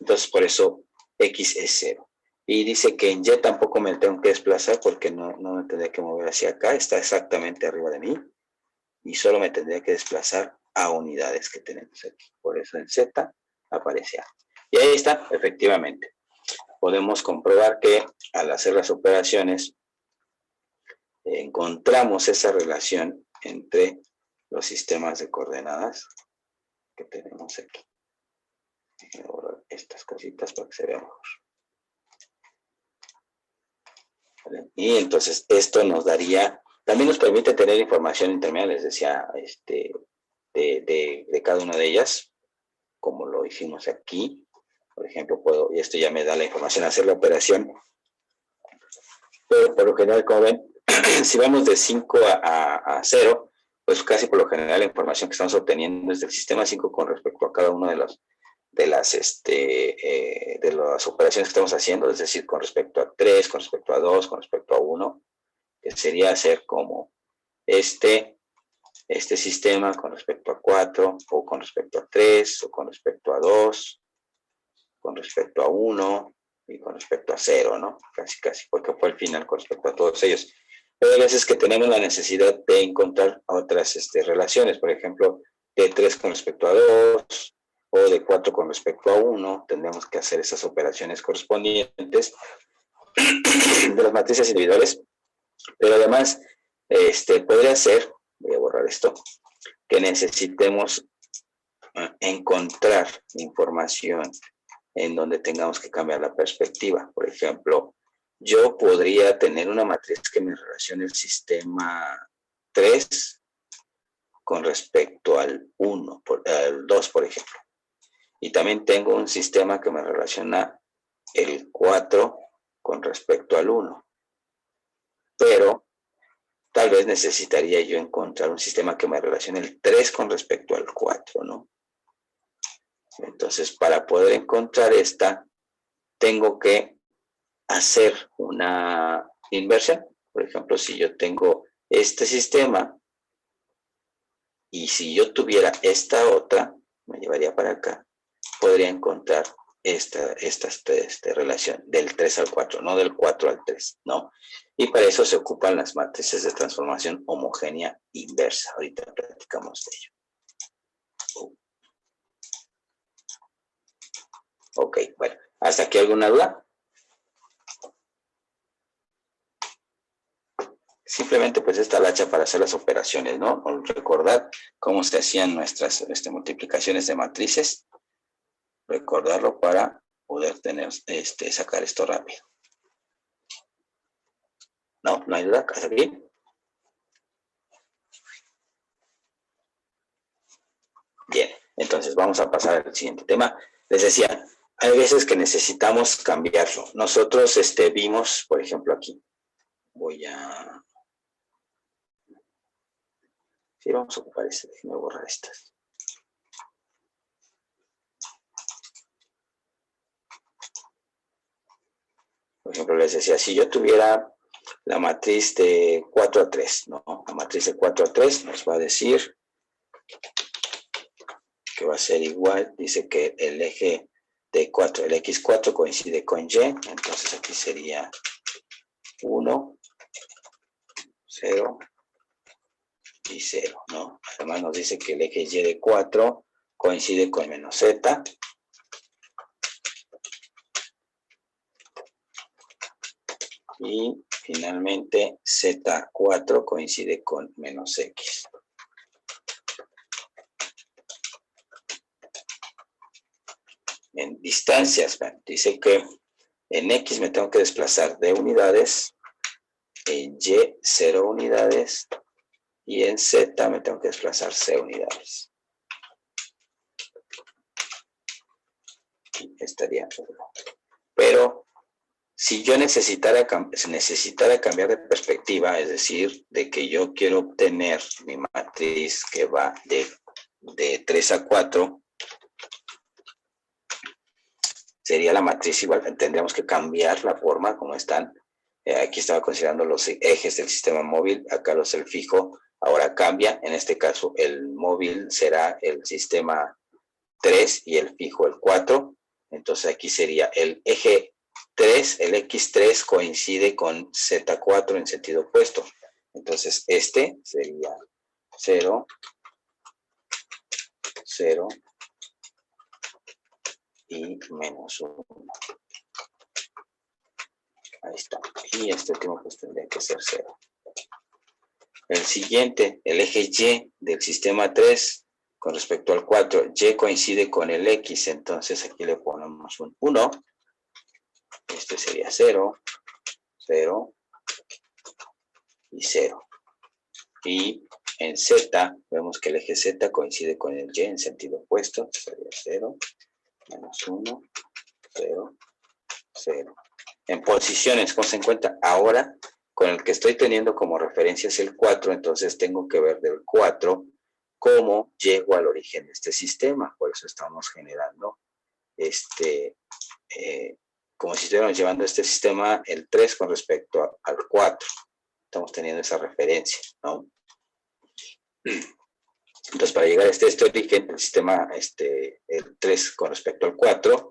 Entonces, por eso X es 0. Y dice que en Y tampoco me tengo que desplazar porque no me tendría que mover hacia acá. Está exactamente arriba de mí. Y solo me tendría que desplazar a unidades que tenemos aquí. Por eso en Z aparece A. Y ahí está, efectivamente. Podemos comprobar que al hacer las operaciones encontramos esa relación entre los sistemas de coordenadas que tenemos aquí. Déjenme borrar estas cositas para que se vea mejor. ¿Vale? Y entonces esto nos daría, también nos permite tener información intermedia, les decía, de cada una de ellas, como lo hicimos aquí. Por ejemplo, y esto ya me da la información a hacer la operación. Pero por lo general, como ven, si vamos de 5 a 0, pues casi por lo general la información que estamos obteniendo es del sistema 5 con respecto a cada uno de las operaciones que estamos haciendo, es decir, con respecto a 3, con respecto a 2, con respecto a 1, que sería hacer como este sistema con respecto a 4, o con respecto a 3, o con respecto a 2, con respecto a 1, y con respecto a 0, ¿no? Casi, porque fue el final con respecto a todos ellos. Pero hay veces que tenemos la necesidad de encontrar otras relaciones, por ejemplo, de 3 con respecto a 2, o de 4 con respecto a 1, tendremos que hacer esas operaciones correspondientes de las matrices individuales, pero además podría ser, voy a borrar esto, que necesitemos encontrar información en donde tengamos que cambiar la perspectiva. Por ejemplo, yo podría tener una matriz que me relacione el sistema 3 con respecto al 1, al 2, por ejemplo. Y también tengo un sistema que me relaciona el 4 con respecto al 1. Pero tal vez necesitaría yo encontrar un sistema que me relacione el 3 con respecto al 4, ¿no? Entonces, para poder encontrar esta, tengo que hacer una inversión. Por ejemplo, si yo tengo este sistema y si yo tuviera esta otra, me llevaría para acá, podría encontrar esta relación del 3 al 4, no del 4 al 3, ¿no? Y para eso se ocupan las matrices de transformación homogénea inversa. Ahorita platicamos de ello. Ok, bueno, ¿hasta aquí alguna duda? Simplemente pues esta lacha para hacer las operaciones, ¿no? Recordar cómo se hacían nuestras multiplicaciones de matrices. Recordarlo para poder tener, sacar esto rápido. ¿No? ¿No hay duda? ¿Hasta aquí? Bien, entonces vamos a pasar al siguiente tema. Les decía, hay veces que necesitamos cambiarlo. Nosotros vimos, por ejemplo, aquí. Sí, vamos a ocupar este. Déjenme borrar estas. Por ejemplo, les decía, si yo tuviera la matriz de 4 a 3, ¿no? La matriz de 4 a 3 nos va a decir que va a ser igual, dice que el eje de 4, el X4 coincide con Y, entonces aquí sería 1, 0 y 0, ¿no? Además nos dice que el eje Y de 4 coincide con menos Z. Y finalmente Z4 coincide con menos X. En distancias, dice que en X me tengo que desplazar D unidades, en Y 0 unidades y en Z me tengo que desplazar C unidades. Estaría 1. Pero si yo necesitara cambiar de perspectiva, es decir, de que yo quiero obtener mi matriz que va de 3 a 4, sería la matriz igual, tendríamos que cambiar la forma como están. Aquí estaba considerando los ejes del sistema móvil, acá los del fijo, ahora cambia, en este caso el móvil será el sistema 3 y el fijo el 4, entonces aquí sería el eje 3, el X3 coincide con Z4 en sentido opuesto, entonces este sería 0, 0, y menos 1. Ahí está. Y este último pues tendría que ser 0. El siguiente, el eje Y del sistema 3 con respecto al 4, Y coincide con el X, entonces aquí le ponemos un 1. Este sería 0, 0 y 0. Y en Z, vemos que el eje Z coincide con el Y en sentido opuesto, sería 0, menos 1, 0, 0. En posiciones, ¿cómo se encuentra? Ahora, con el que estoy teniendo como referencia es el 4, entonces tengo que ver del 4 cómo llego al origen de este sistema. Por eso estamos generando como si estuviéramos llevando este sistema el 3 con respecto al 4. Estamos teniendo esa referencia, ¿no? Entonces, para llegar a este origen del sistema, el 3 con respecto al 4,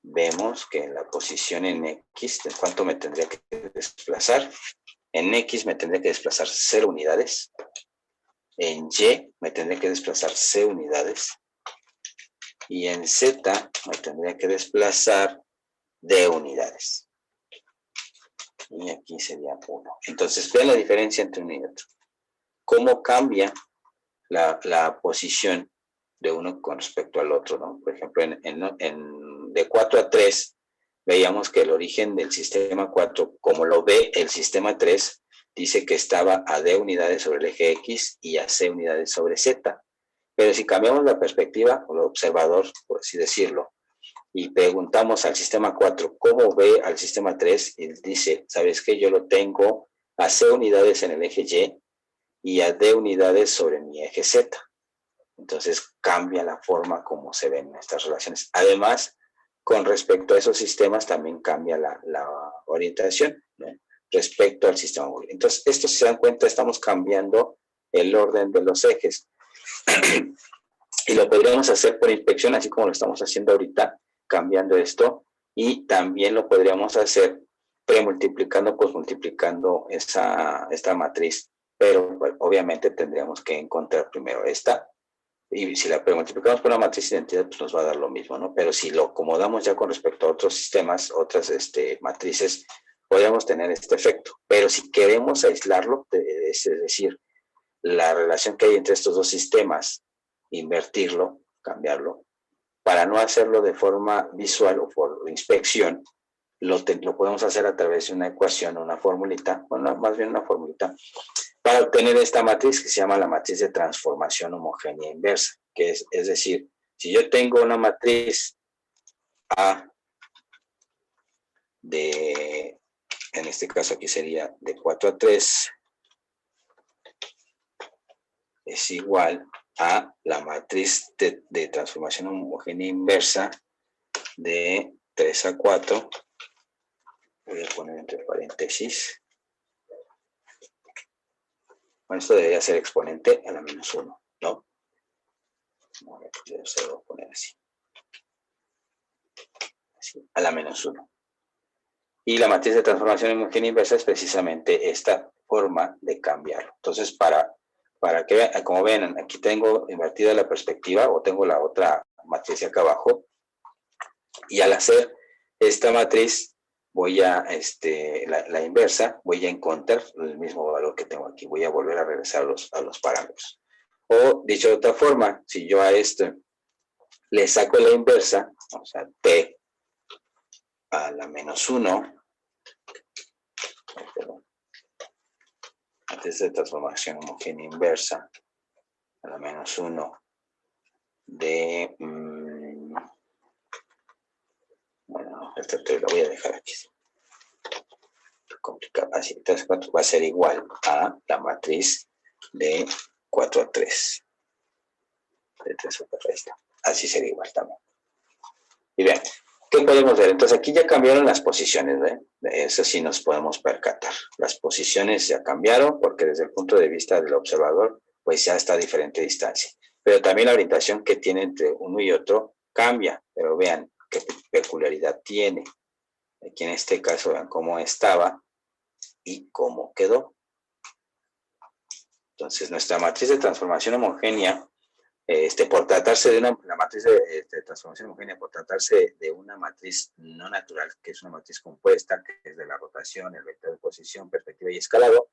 vemos que en la posición en X, ¿de cuánto me tendría que desplazar? En X me tendría que desplazar 0 unidades. En Y me tendría que desplazar C unidades. Y en Z me tendría que desplazar D unidades. Y aquí sería 1. Entonces, vean la diferencia entre uno y otro. ¿Cómo cambia la posición de uno con respecto al otro, ¿no? Por ejemplo, de 4 a 3, veíamos que el origen del sistema 4, como lo ve el sistema 3, dice que estaba a D unidades sobre el eje X y a C unidades sobre Z. Pero si cambiamos la perspectiva, o el observador, por así decirlo, y preguntamos al sistema 4 cómo ve al sistema 3, y dice, ¿sabes qué? Yo lo tengo a C unidades en el eje Y a D unidades sobre mi eje Z. Entonces cambia la forma como se ven estas relaciones. Además, con respecto a esos sistemas también cambia la orientación, ¿no? Respecto al sistema móvil. Entonces, esto, si se dan cuenta, estamos cambiando el orden de los ejes. Y lo podríamos hacer por inspección, así como lo estamos haciendo ahorita, cambiando esto. Y también lo podríamos hacer premultiplicando, pues multiplicando esta matriz. Pero pues, obviamente tendríamos que encontrar primero esta. Y si la multiplicamos por una matriz de identidad, pues nos va a dar lo mismo, ¿no? Pero si lo acomodamos ya con respecto a otros sistemas, otras matrices, podríamos tener este efecto. Pero si queremos aislarlo, es decir, la relación que hay entre estos dos sistemas, invertirlo, cambiarlo, para no hacerlo de forma visual o por inspección, lo podemos hacer a través de una ecuación, una formulita, bueno, más bien una formulita, para obtener esta matriz que se llama la matriz de transformación homogénea inversa, que es decir, si yo tengo una matriz A en este caso aquí sería de 4 a 3, es igual a la matriz de transformación homogénea inversa de 3 a 4, voy a poner entre paréntesis, bueno, esto debería ser exponente a la menos 1, ¿no? Se lo voy a poner así, a la menos 1. Y la matriz de transformación homogénea inversa es precisamente esta forma de cambiarlo. Entonces, para que vean, como ven, aquí tengo invertida la perspectiva, o tengo la otra matriz acá abajo, y al hacer esta matriz, voy a, la inversa, voy a encontrar el mismo valor que tengo aquí. Voy a volver a regresar a los parámetros. O, dicho de otra forma, si yo a esto le saco la inversa, o sea, t a la menos 1, antes de transformación homogénea inversa, a la menos 1 de, bueno, esta te lo voy a dejar aquí. Complicado, así, 3, 4 va a ser igual a la matriz de 4 a 3. De 3 a 4, ahí está. Así sería igual también. Y bien, ¿qué podemos ver? Entonces aquí ya cambiaron las posiciones, ¿eh? De eso sí nos podemos percatar. Las posiciones ya cambiaron porque desde el punto de vista del observador, pues ya está a diferente distancia. Pero también la orientación que tiene entre uno y otro cambia. Pero vean qué peculiaridad tiene. Aquí en este caso vean cómo estaba y cómo quedó. Entonces nuestra matriz de transformación homogénea, por tratarse de la matriz de transformación homogénea, por tratarse de una matriz no natural, que es una matriz compuesta, que es de la rotación, el vector de posición, perspectiva y escalado,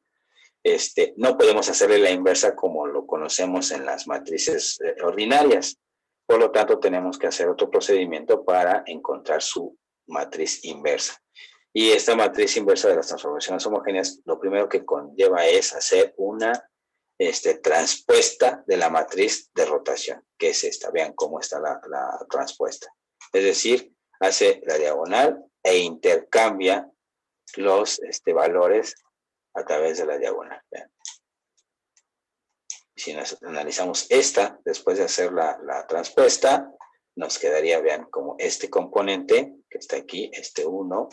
no podemos hacerle la inversa como lo conocemos en las matrices ordinarias. Por lo tanto, tenemos que hacer otro procedimiento para encontrar su matriz inversa. Y esta matriz inversa de las transformaciones homogéneas, lo primero que conlleva es hacer una transpuesta de la matriz de rotación, que es esta. Vean cómo está la transpuesta. Es decir, hace la diagonal e intercambia los valores a través de la diagonal. Vean. Si nos analizamos esta, después de hacer la transpuesta, nos quedaría, vean, como este componente que está aquí, 1,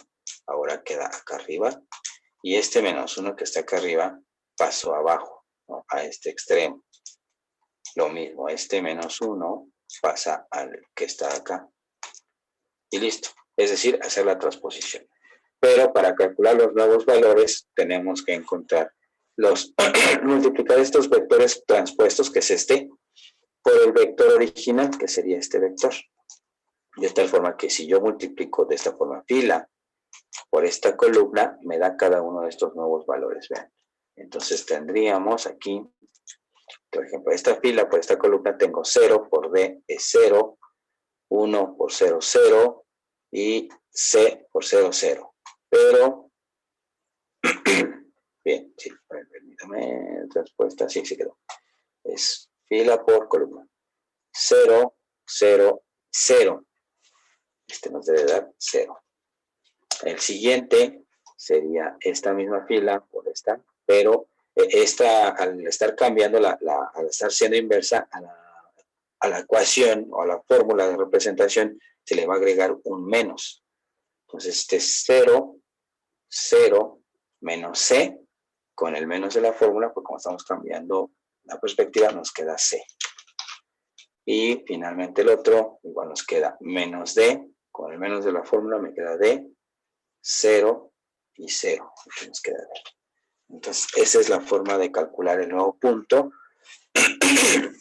ahora queda acá arriba, y este menos 1 que está acá arriba pasó abajo, ¿no? A este extremo. Lo mismo, menos 1 pasa al que está acá. Y listo. Es decir, hacer la transposición. Pero para calcular los nuevos valores, tenemos que encontrar multiplicar estos vectores transpuestos, que es por el vector original, que sería este vector. De tal forma que si yo multiplico de esta forma fila por esta columna, me da cada uno de estos nuevos valores. Vean. Entonces tendríamos aquí, por ejemplo, esta fila por esta columna tengo 0 por D es 0, 1 por 0, 0 y C por 0, 0. Pero, bien, sí, permítame, respuesta, sí quedó. Es fila por columna. 0, 0, 0. Nos debe dar 0. El siguiente sería esta misma fila por esta, pero esta, al estar cambiando, al estar siendo inversa a la ecuación o a la fórmula de representación, se le va a agregar un menos. Entonces, 0, 0, menos C, con el menos de la fórmula, pues como estamos cambiando la perspectiva, nos queda C. Y finalmente el otro, igual nos queda menos D, con el menos de la fórmula me queda D, 0 y 0. Nos queda D. Entonces, esa es la forma de calcular el nuevo punto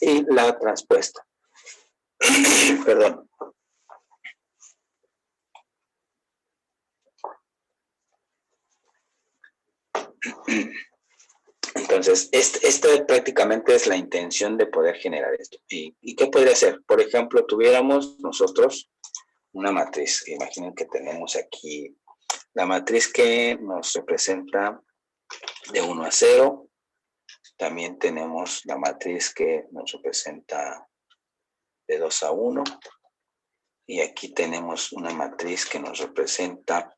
y la transpuesta. Perdón. Entonces, esta prácticamente es la intención de poder generar esto. ¿Y qué podría ser? Por ejemplo, tuviéramos nosotros una matriz. Imaginen que tenemos aquí la matriz que nos representa de 1 a 0. También tenemos la matriz que nos representa de 2 a 1. Y aquí tenemos una matriz que nos representa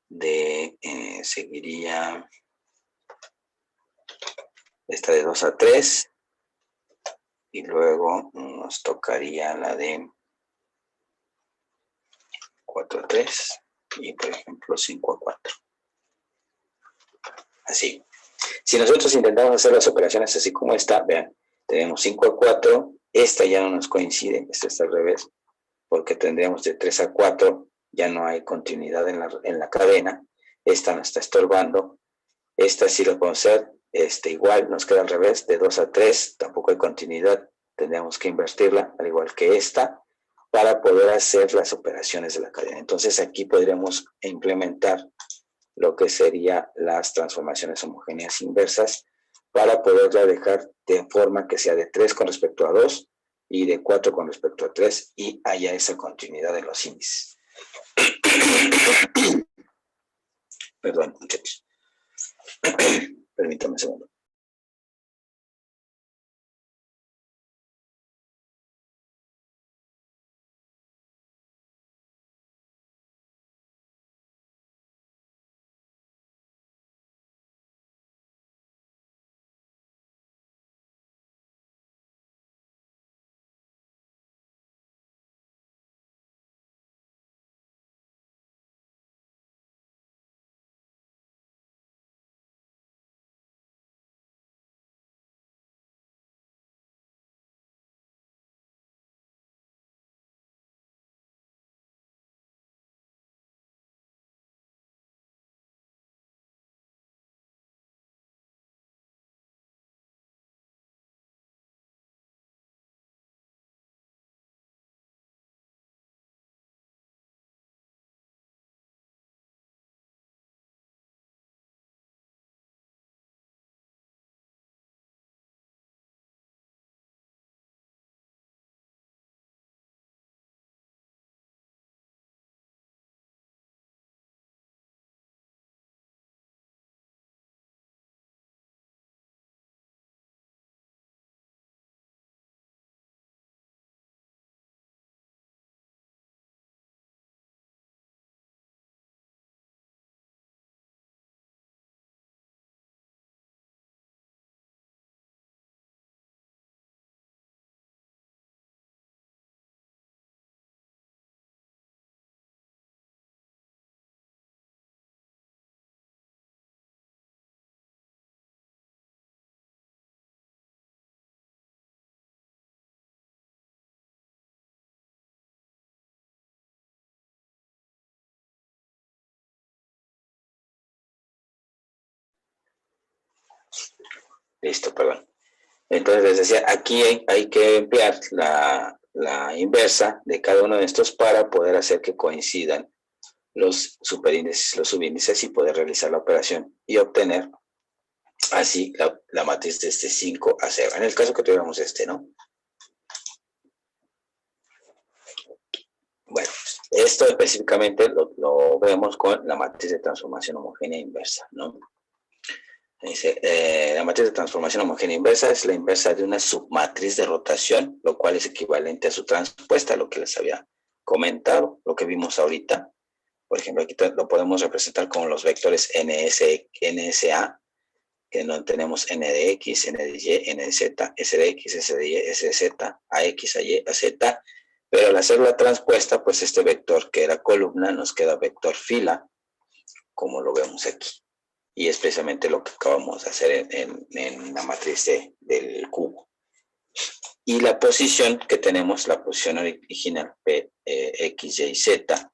de, seguiría esta de 2 a 3. Y luego nos tocaría la de 4 a 3. Y por ejemplo 5 a 4. Así. Si nosotros intentamos hacer las operaciones así como esta, vean, tenemos 5 a 4, esta ya no nos coincide, esta está al revés, porque tendríamos de 3 a 4 ya no hay continuidad en la cadena, esta nos está estorbando, esta sí lo podemos hacer, igual nos queda al revés, de 2 a 3, tampoco hay continuidad, tendríamos que invertirla, al igual que esta, para poder hacer las operaciones de la cadena. Entonces aquí podríamos implementar lo que sería las transformaciones homogéneas inversas para poderla dejar de forma que sea de 3 con respecto a 2 y de 4 con respecto a 3 y haya esa continuidad en los índices. Perdón, muchachos. Permítame un segundo. Listo, perdón. Entonces les decía, aquí hay que emplear la inversa de cada uno de estos para poder hacer que coincidan los superíndices, los subíndices y poder realizar la operación y obtener así la matriz de 5 a 0. En el caso que tuviéramos ¿no? Bueno, esto específicamente lo vemos con la matriz de transformación homogénea inversa, ¿no? Dice, la matriz de transformación homogénea inversa es la inversa de una submatriz de rotación, lo cual es equivalente a su transpuesta, lo que les había comentado, lo que vimos ahorita. Por ejemplo, aquí lo podemos representar con los vectores NSA, que no tenemos N de X, N de Y, N de Z, S de X, S de Y, S de Z, AX, AY, AZ, pero al hacer la transpuesta, pues este vector que era columna nos queda vector fila, como lo vemos aquí. Y es precisamente lo que acabamos de hacer en la matriz del cubo. Y la posición que tenemos, la posición original P, X, Y, Z,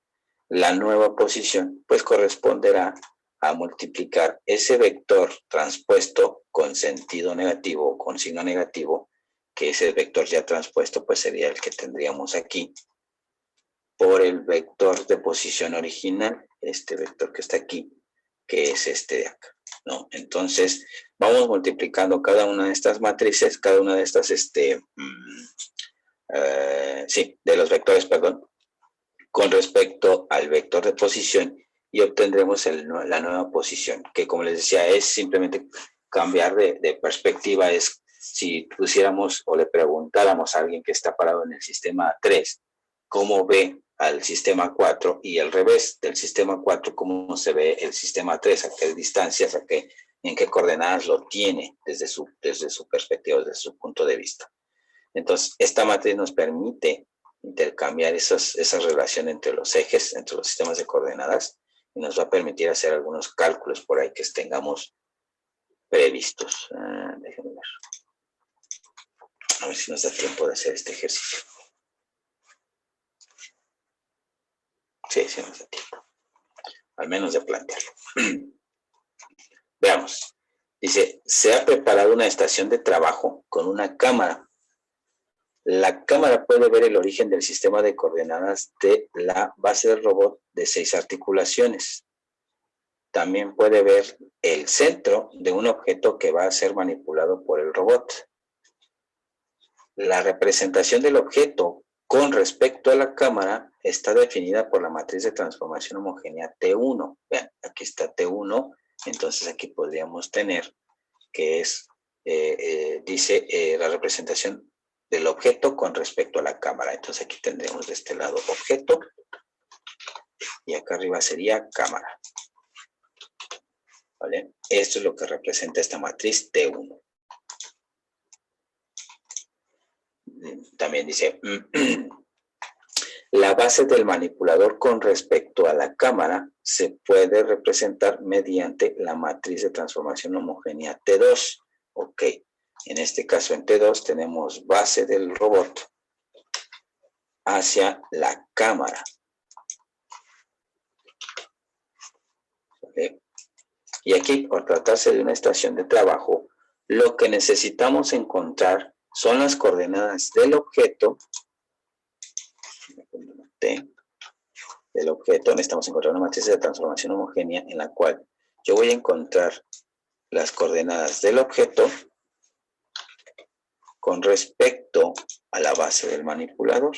la nueva posición, pues corresponderá a multiplicar ese vector transpuesto con sentido negativo o con signo negativo, que ese vector ya transpuesto, pues sería el que tendríamos aquí, por el vector de posición original, este vector que está aquí, que es este de acá, ¿no? Entonces, vamos multiplicando cada una de estas matrices, cada una de estas, de los vectores, perdón, con respecto al vector de posición y obtendremos la nueva posición, que como les decía, es simplemente cambiar de perspectiva. Es si pusiéramos o le preguntáramos a alguien que está parado en el sistema 3, cómo ve al sistema 4 y al revés del sistema 4, cómo se ve el sistema 3, a qué distancias, en qué coordenadas lo tiene desde su perspectiva, desde su punto de vista. Entonces, esta matriz nos permite intercambiar esa relación entre los ejes, entre los sistemas de coordenadas, y nos va a permitir hacer algunos cálculos por ahí que tengamos previstos. Déjenme ver. A ver si nos da tiempo de hacer este ejercicio. Sí, sí nos da tiempo. Al menos de plantearlo. Veamos. Dice, se ha preparado una estación de trabajo con una cámara. La cámara puede ver el origen del sistema de coordenadas de la base del robot de 6 articulaciones. También puede ver el centro de un objeto que va a ser manipulado por el robot. La representación del objeto con respecto a la cámara está definida por la matriz de transformación homogénea T1. Vean, aquí está T1, entonces aquí podríamos tener que es, dice la representación del objeto con respecto a la cámara. Entonces aquí tendremos de este lado objeto y acá arriba sería cámara. ¿Vale? Esto es lo que representa esta matriz T1. También dice, la base del manipulador con respecto a la cámara se puede representar mediante la matriz de transformación homogénea T2. Ok, en este caso en T2 tenemos base del robot hacia la cámara. Okay. Y aquí, por tratarse de una estación de trabajo, lo que necesitamos encontrar son las coordenadas del objeto. Del objeto, necesitamos encontrar una matriz de transformación homogénea en la cual yo voy a encontrar las coordenadas del objeto con respecto a la base del manipulador.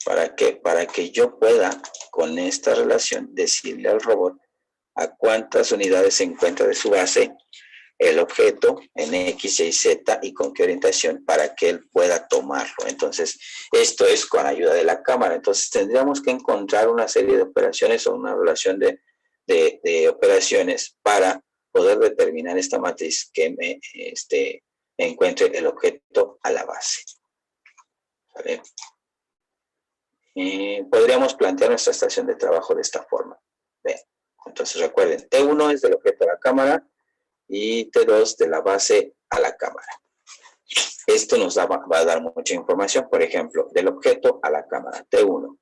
¿Para qué? Para que yo pueda, con esta relación, decirle al robot a cuántas unidades se encuentra de su base el objeto en X, Y, Z y con qué orientación para que él pueda tomarlo. Entonces, esto es con ayuda de la cámara. Entonces, tendríamos que encontrar una serie de operaciones o una relación de operaciones para poder determinar esta matriz que me encuentre el objeto a la base. ¿Vale? Podríamos plantear nuestra estación de trabajo de esta forma. Bien. Entonces, recuerden, T1 es del objeto a la cámara y T2 de la base a la cámara. Esto nos va a dar mucha información, por ejemplo, del objeto a la cámara, T1.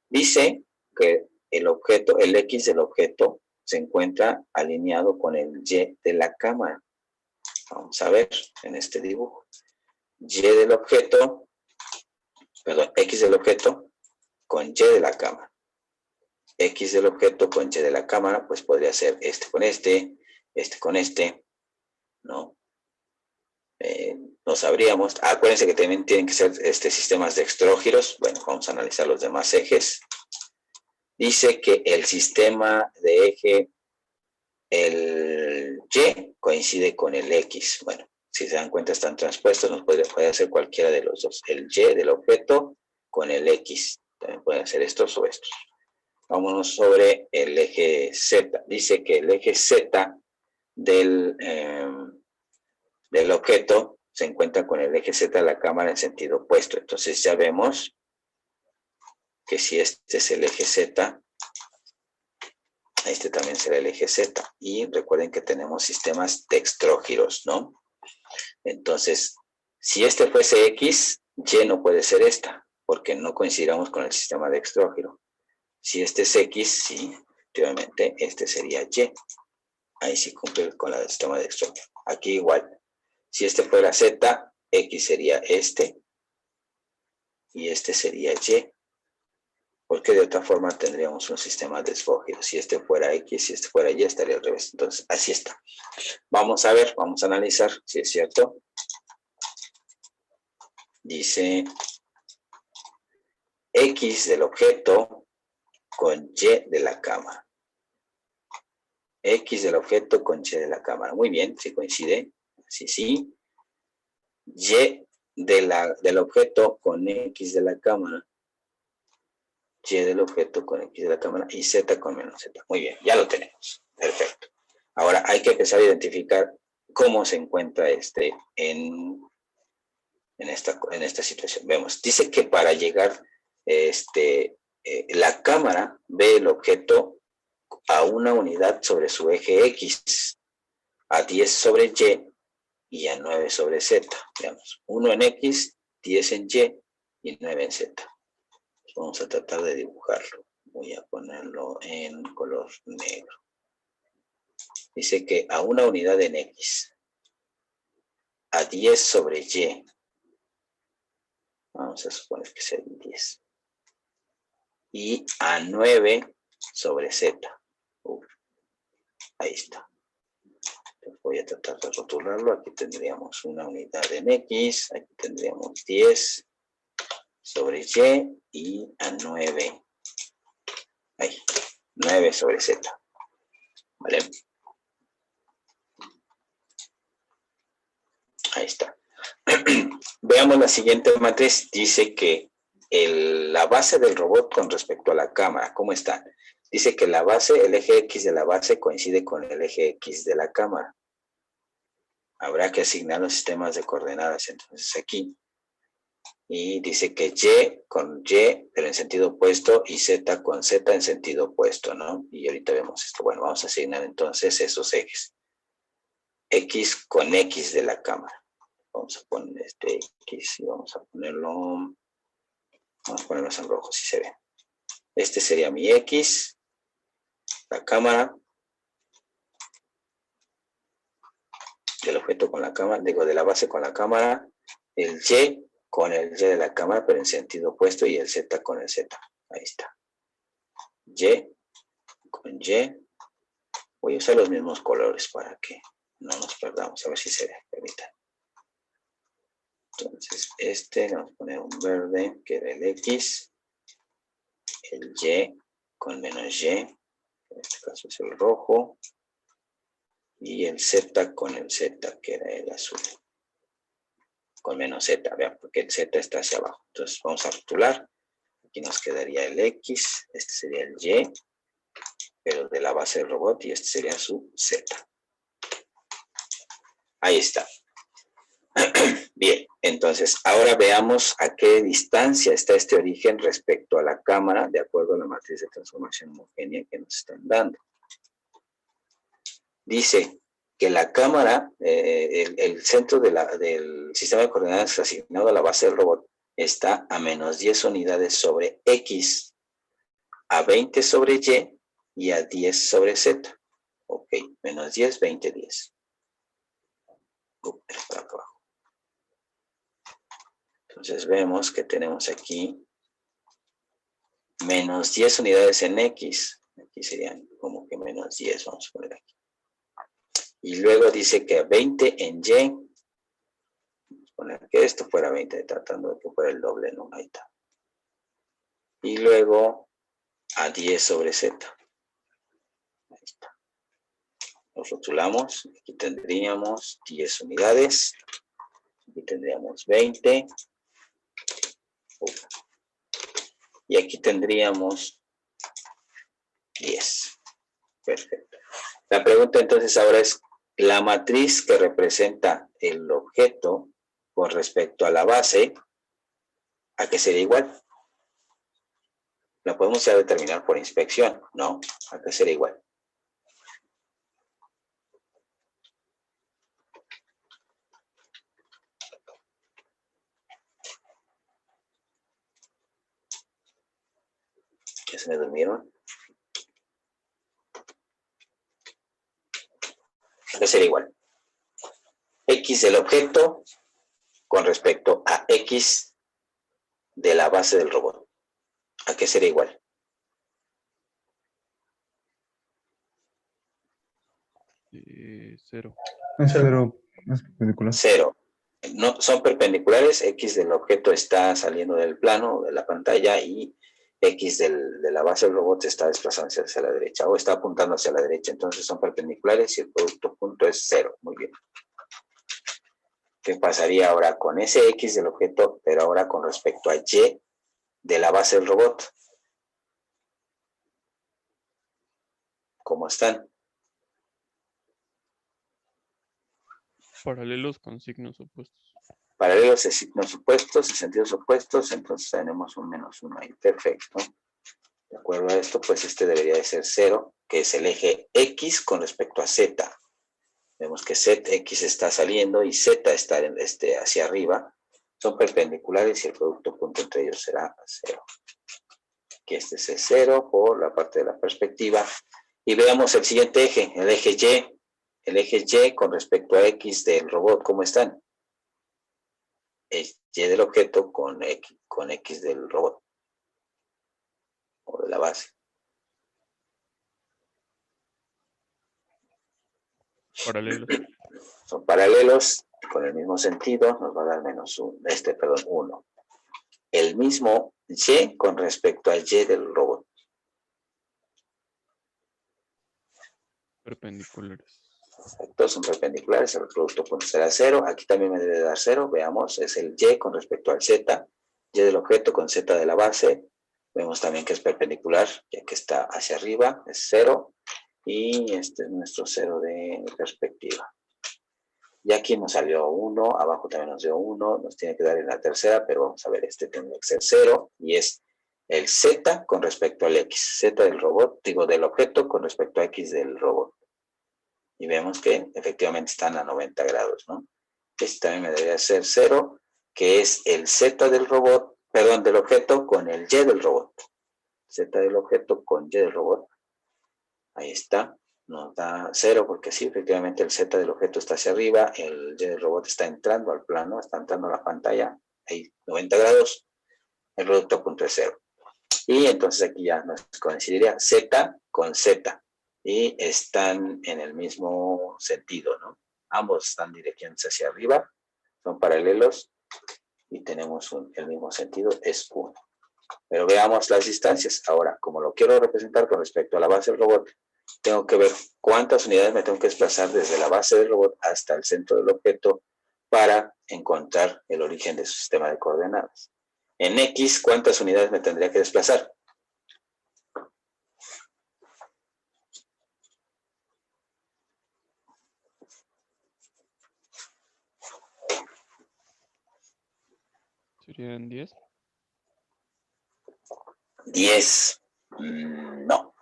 Dice que el objeto, el X del objeto se encuentra alineado con el Y de la cámara. Vamos a ver en este dibujo. Y del objeto, perdón, X del objeto con Y de la cámara. X del objeto con Y de la cámara, pues podría ser este con este con este, ¿no? No sabríamos. Acuérdense que también tienen que ser sistemas dextrógiros. Bueno, vamos a analizar los demás ejes. Dice que el sistema de eje, el Y, coincide con el X. Bueno, si se dan cuenta están transpuestos, nos puede hacer cualquiera de los dos. El Y del objeto con el X. También pueden ser estos o estos. Vámonos sobre el eje Z. Dice que el eje Z del objeto se encuentra con el eje Z de la cámara en sentido opuesto. Entonces ya vemos que si este es el eje Z, este también será el eje Z. Y recuerden que tenemos sistemas dextrógiros, ¿no? Entonces, si este fuese X, Y no puede ser esta, porque no coincidamos con el sistema dextrógiro. Si este es X, sí, efectivamente, este sería Y. Ahí sí cumple con el sistema dextrógiro. Aquí igual. Si este fuera Z, X sería este. Y este sería Y. Porque de otra forma tendríamos un sistema desfógido. Si este fuera X, si este fuera Y, estaría al revés. Entonces, así está. Vamos a ver, vamos a analizar si es cierto. Dice X del objeto con Y de la cámara. X del objeto con Y de la cámara. Muy bien, si coincide. Sí, sí. Y del objeto con X de la cámara. Y del objeto con X de la cámara. Y Z con menos Z. Muy bien, ya lo tenemos. Perfecto. Ahora hay que empezar a identificar cómo se encuentra en esta situación. Vemos, dice que para llegar la cámara ve el objeto a una unidad sobre su eje X, a 10 sobre Y y a 9 sobre Z. Veamos, 1 en X, 10 en Y y 9 en Z. Vamos a tratar de dibujarlo. Voy a ponerlo en color negro. Dice que a una unidad en X, a 10 sobre Y, vamos a suponer que sea 10, y a 9 sobre Z. Ahí está. Voy a tratar de rotularlo. Aquí tendríamos una unidad en X, aquí tendríamos 10 sobre Y y a 9. Ahí, 9 sobre Z. ¿Vale? Ahí está. Veamos la siguiente matriz. Dice que la base del robot con respecto a la cámara, ¿cómo está? Dice que la base, el eje X de la base coincide con el eje X de la cámara. Habrá que asignar los sistemas de coordenadas entonces aquí. Y dice que Y con Y, pero en sentido opuesto, y Z con Z en sentido opuesto, ¿no? Y ahorita vemos esto. Bueno, vamos a asignar entonces esos ejes. X con X de la cámara. Vamos a poner este X y vamos a ponerlo, vamos a ponerlo en rojo si se ve. Este sería mi X, la cámara, del objeto con la cámara, digo de la base con la cámara, el Y con el Y de la cámara, pero en sentido opuesto, y el Z con el Z. Ahí está. Y con Y. Voy a usar los mismos colores para que no nos perdamos. A ver si se ve, permítanme. Entonces, le vamos a poner un verde, que era el X, el Y con menos Y, en este caso es el rojo, y el Z con el Z, que era el azul, con menos Z, vean, porque el Z está hacia abajo. Entonces, vamos a rotular. Aquí nos quedaría el X, este sería el Y, pero de la base del robot, y este sería su Z. Ahí está. Bien, entonces ahora veamos a qué distancia está este origen respecto a la cámara, de acuerdo a la matriz de transformación homogénea que nos están dando. Dice que la cámara, el centro del sistema de coordenadas asignado a la base del robot está a menos 10 unidades sobre X, a 20 sobre Y y a 10 sobre Z. Ok, menos 10, 20, 10. Para acá abajo. Entonces vemos que tenemos aquí menos 10 unidades en X. Aquí serían como que menos 10, vamos a poner aquí. Y luego dice que 20 en Y. Vamos a poner que esto fuera 20, tratando de que fuera el doble, ¿no? Ahí está. Y luego a 10 sobre Z. Ahí está. Los rotulamos. Aquí tendríamos 10 unidades. Aquí tendríamos 20. Y aquí tendríamos 10. Perfecto. La pregunta entonces ahora es, la matriz que representa el objeto con respecto a la base, ¿a qué sería igual? ¿La podemos ya determinar por inspección? No, ¿a qué sería igual? ¿Ya se me durmieron? ¿A qué sería igual? X del objeto con respecto a X de la base del robot. ¿A qué sería igual? Cero. Es cero. Es perpendicular. 0. No, son perpendiculares. X del objeto está saliendo del plano de la pantalla y X de la base del robot está desplazándose hacia la derecha o está apuntando hacia la derecha. Entonces son perpendiculares y el producto punto es 0. Muy bien. ¿Qué pasaría ahora con ese X del objeto, pero ahora con respecto a Y de la base del robot? ¿Cómo están? Paralelos con signos opuestos. Paralelos de signos opuestos, de sentidos opuestos, entonces tenemos un -1 ahí. Perfecto. De acuerdo a esto, pues este debería de ser 0, que es el eje X con respecto a Z. Vemos que ZX está saliendo y Z está hacia arriba. Son perpendiculares y el producto punto entre ellos será 0. Aquí este es el 0 por la parte de la perspectiva. Y veamos el siguiente eje, el eje Y. El eje Y con respecto a X del robot, ¿cómo están? Es Y del objeto con X del robot. O de la base. Paralelos. Son paralelos, con el mismo sentido, nos va a dar menos 1. El mismo Y con respecto a Y del robot. Perpendiculares. Exacto, son perpendiculares, el producto punto será 0. Aquí también me debe dar 0, veamos, es el Y con respecto al Z, Y del objeto con Z de la base. Vemos también que es perpendicular, ya que está hacia arriba, es 0. Y este es nuestro 0 de perspectiva. Y aquí nos salió 1, abajo también nos dio 1, nos tiene que dar en la tercera, pero vamos a ver, este tendría que ser 0, y es el Z con respecto al X, Z del robot, digo, del objeto con respecto a X del robot. Y vemos que efectivamente están a 90 grados, ¿no? Este también me debería ser 0, que es el Z del robot, perdón, del objeto con el Y del robot. Z del objeto con Y del robot. Ahí está. Nos da 0 porque sí, efectivamente el Z del objeto está hacia arriba, el Y del robot está entrando al plano, está entrando a la pantalla, ahí 90 grados, el producto punto es 0. Y entonces aquí ya nos coincidiría Z con Z y están en el mismo sentido, ¿no? Ambos están direcciones hacia arriba, son paralelos y tenemos el mismo sentido, es 1. Pero veamos las distancias. Ahora, como lo quiero representar con respecto a la base del robot, tengo que ver cuántas unidades me tengo que desplazar desde la base del robot hasta el centro del objeto para encontrar el origen de su sistema de coordenadas. En X, ¿cuántas unidades me tendría que desplazar? ¿Serían 10? 10. No.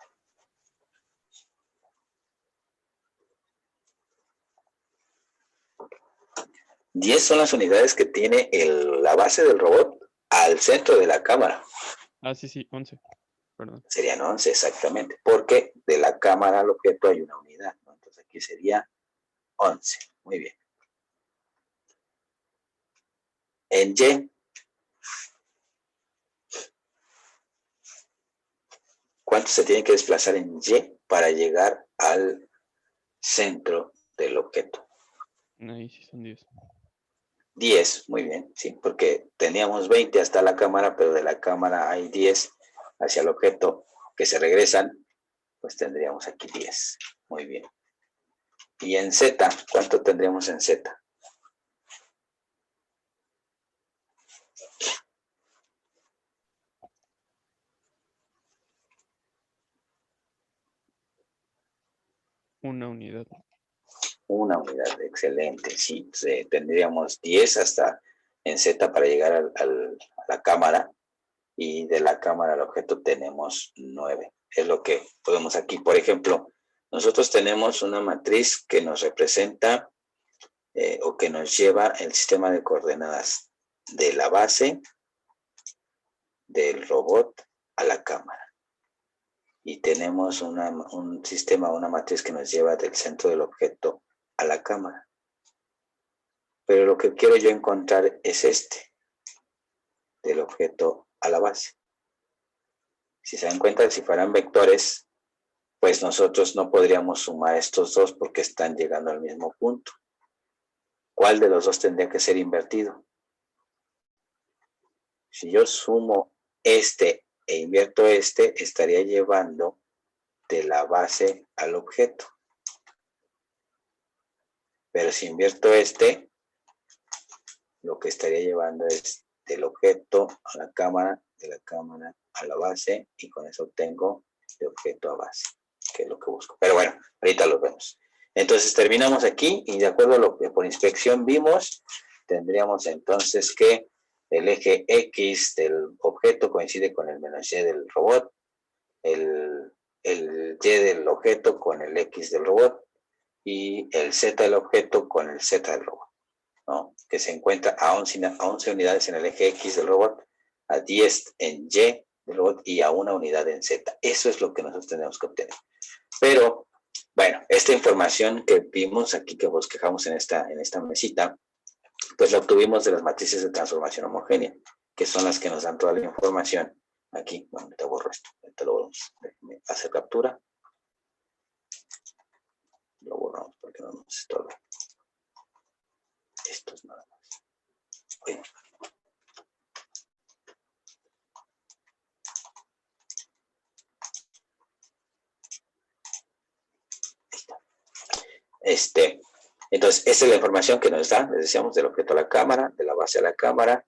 Diez son las unidades que tiene la base del robot al centro de la cámara. Ah, sí, 11. Perdón. Serían 11 exactamente, porque de la cámara al objeto hay una unidad, ¿no? Entonces aquí sería 11. Muy bien. En Y, ¿cuánto se tiene que desplazar en Y para llegar al centro del objeto? Ahí sí son 10. 10, muy bien, sí, porque teníamos 20 hasta la cámara, pero de la cámara hay 10 hacia el objeto que se regresan, pues tendríamos aquí 10. Muy bien. Y en Z, ¿cuánto tendríamos en Z? Una unidad. Una unidad, excelente. Sí, tendríamos 10 hasta en Z para llegar a la cámara, y de la cámara al objeto tenemos 9. Es lo que podemos aquí. Por ejemplo, nosotros tenemos una matriz que nos representa o que nos lleva el sistema de coordenadas de la base del robot a la cámara. Y tenemos un sistema, una matriz que nos lleva del centro del objeto a la cámara. Pero lo que quiero yo encontrar es este, del objeto a la base. Si se dan cuenta, si fueran vectores, pues nosotros no podríamos sumar estos dos porque están llegando al mismo punto. ¿Cuál de los dos tendría que ser invertido? Si yo sumo este e invierto este, estaría llevando de la base al objeto. Pero si invierto este, lo que estaría llevando es del objeto a la cámara, de la cámara a la base, y con eso obtengo de objeto a base, que es lo que busco. Pero bueno, ahorita lo vemos. Entonces terminamos aquí, y de acuerdo a lo que por inspección vimos, tendríamos entonces que el eje X del objeto coincide con el menos Y del robot, el Y del objeto con el X del robot, y el Z del objeto con el Z del robot. ¿no? Que se encuentra a 11 unidades en el eje X del robot, a 10 en Y del robot y a 1 unidad en Z. Eso es lo que nosotros tenemos que obtener. Pero, bueno, esta información que vimos aquí, que bosquejamos en esta mesita, pues la obtuvimos de las matrices de transformación homogénea, que son las que nos dan toda la información. Aquí, bueno, te borro esto, te lo borramos. Déjame hacer captura. Lo borramos porque no nos estorba. Esto es nada más. Oye. Entonces, esta es la información que nos da, les decíamos, del objeto a la cámara, de la base a la cámara,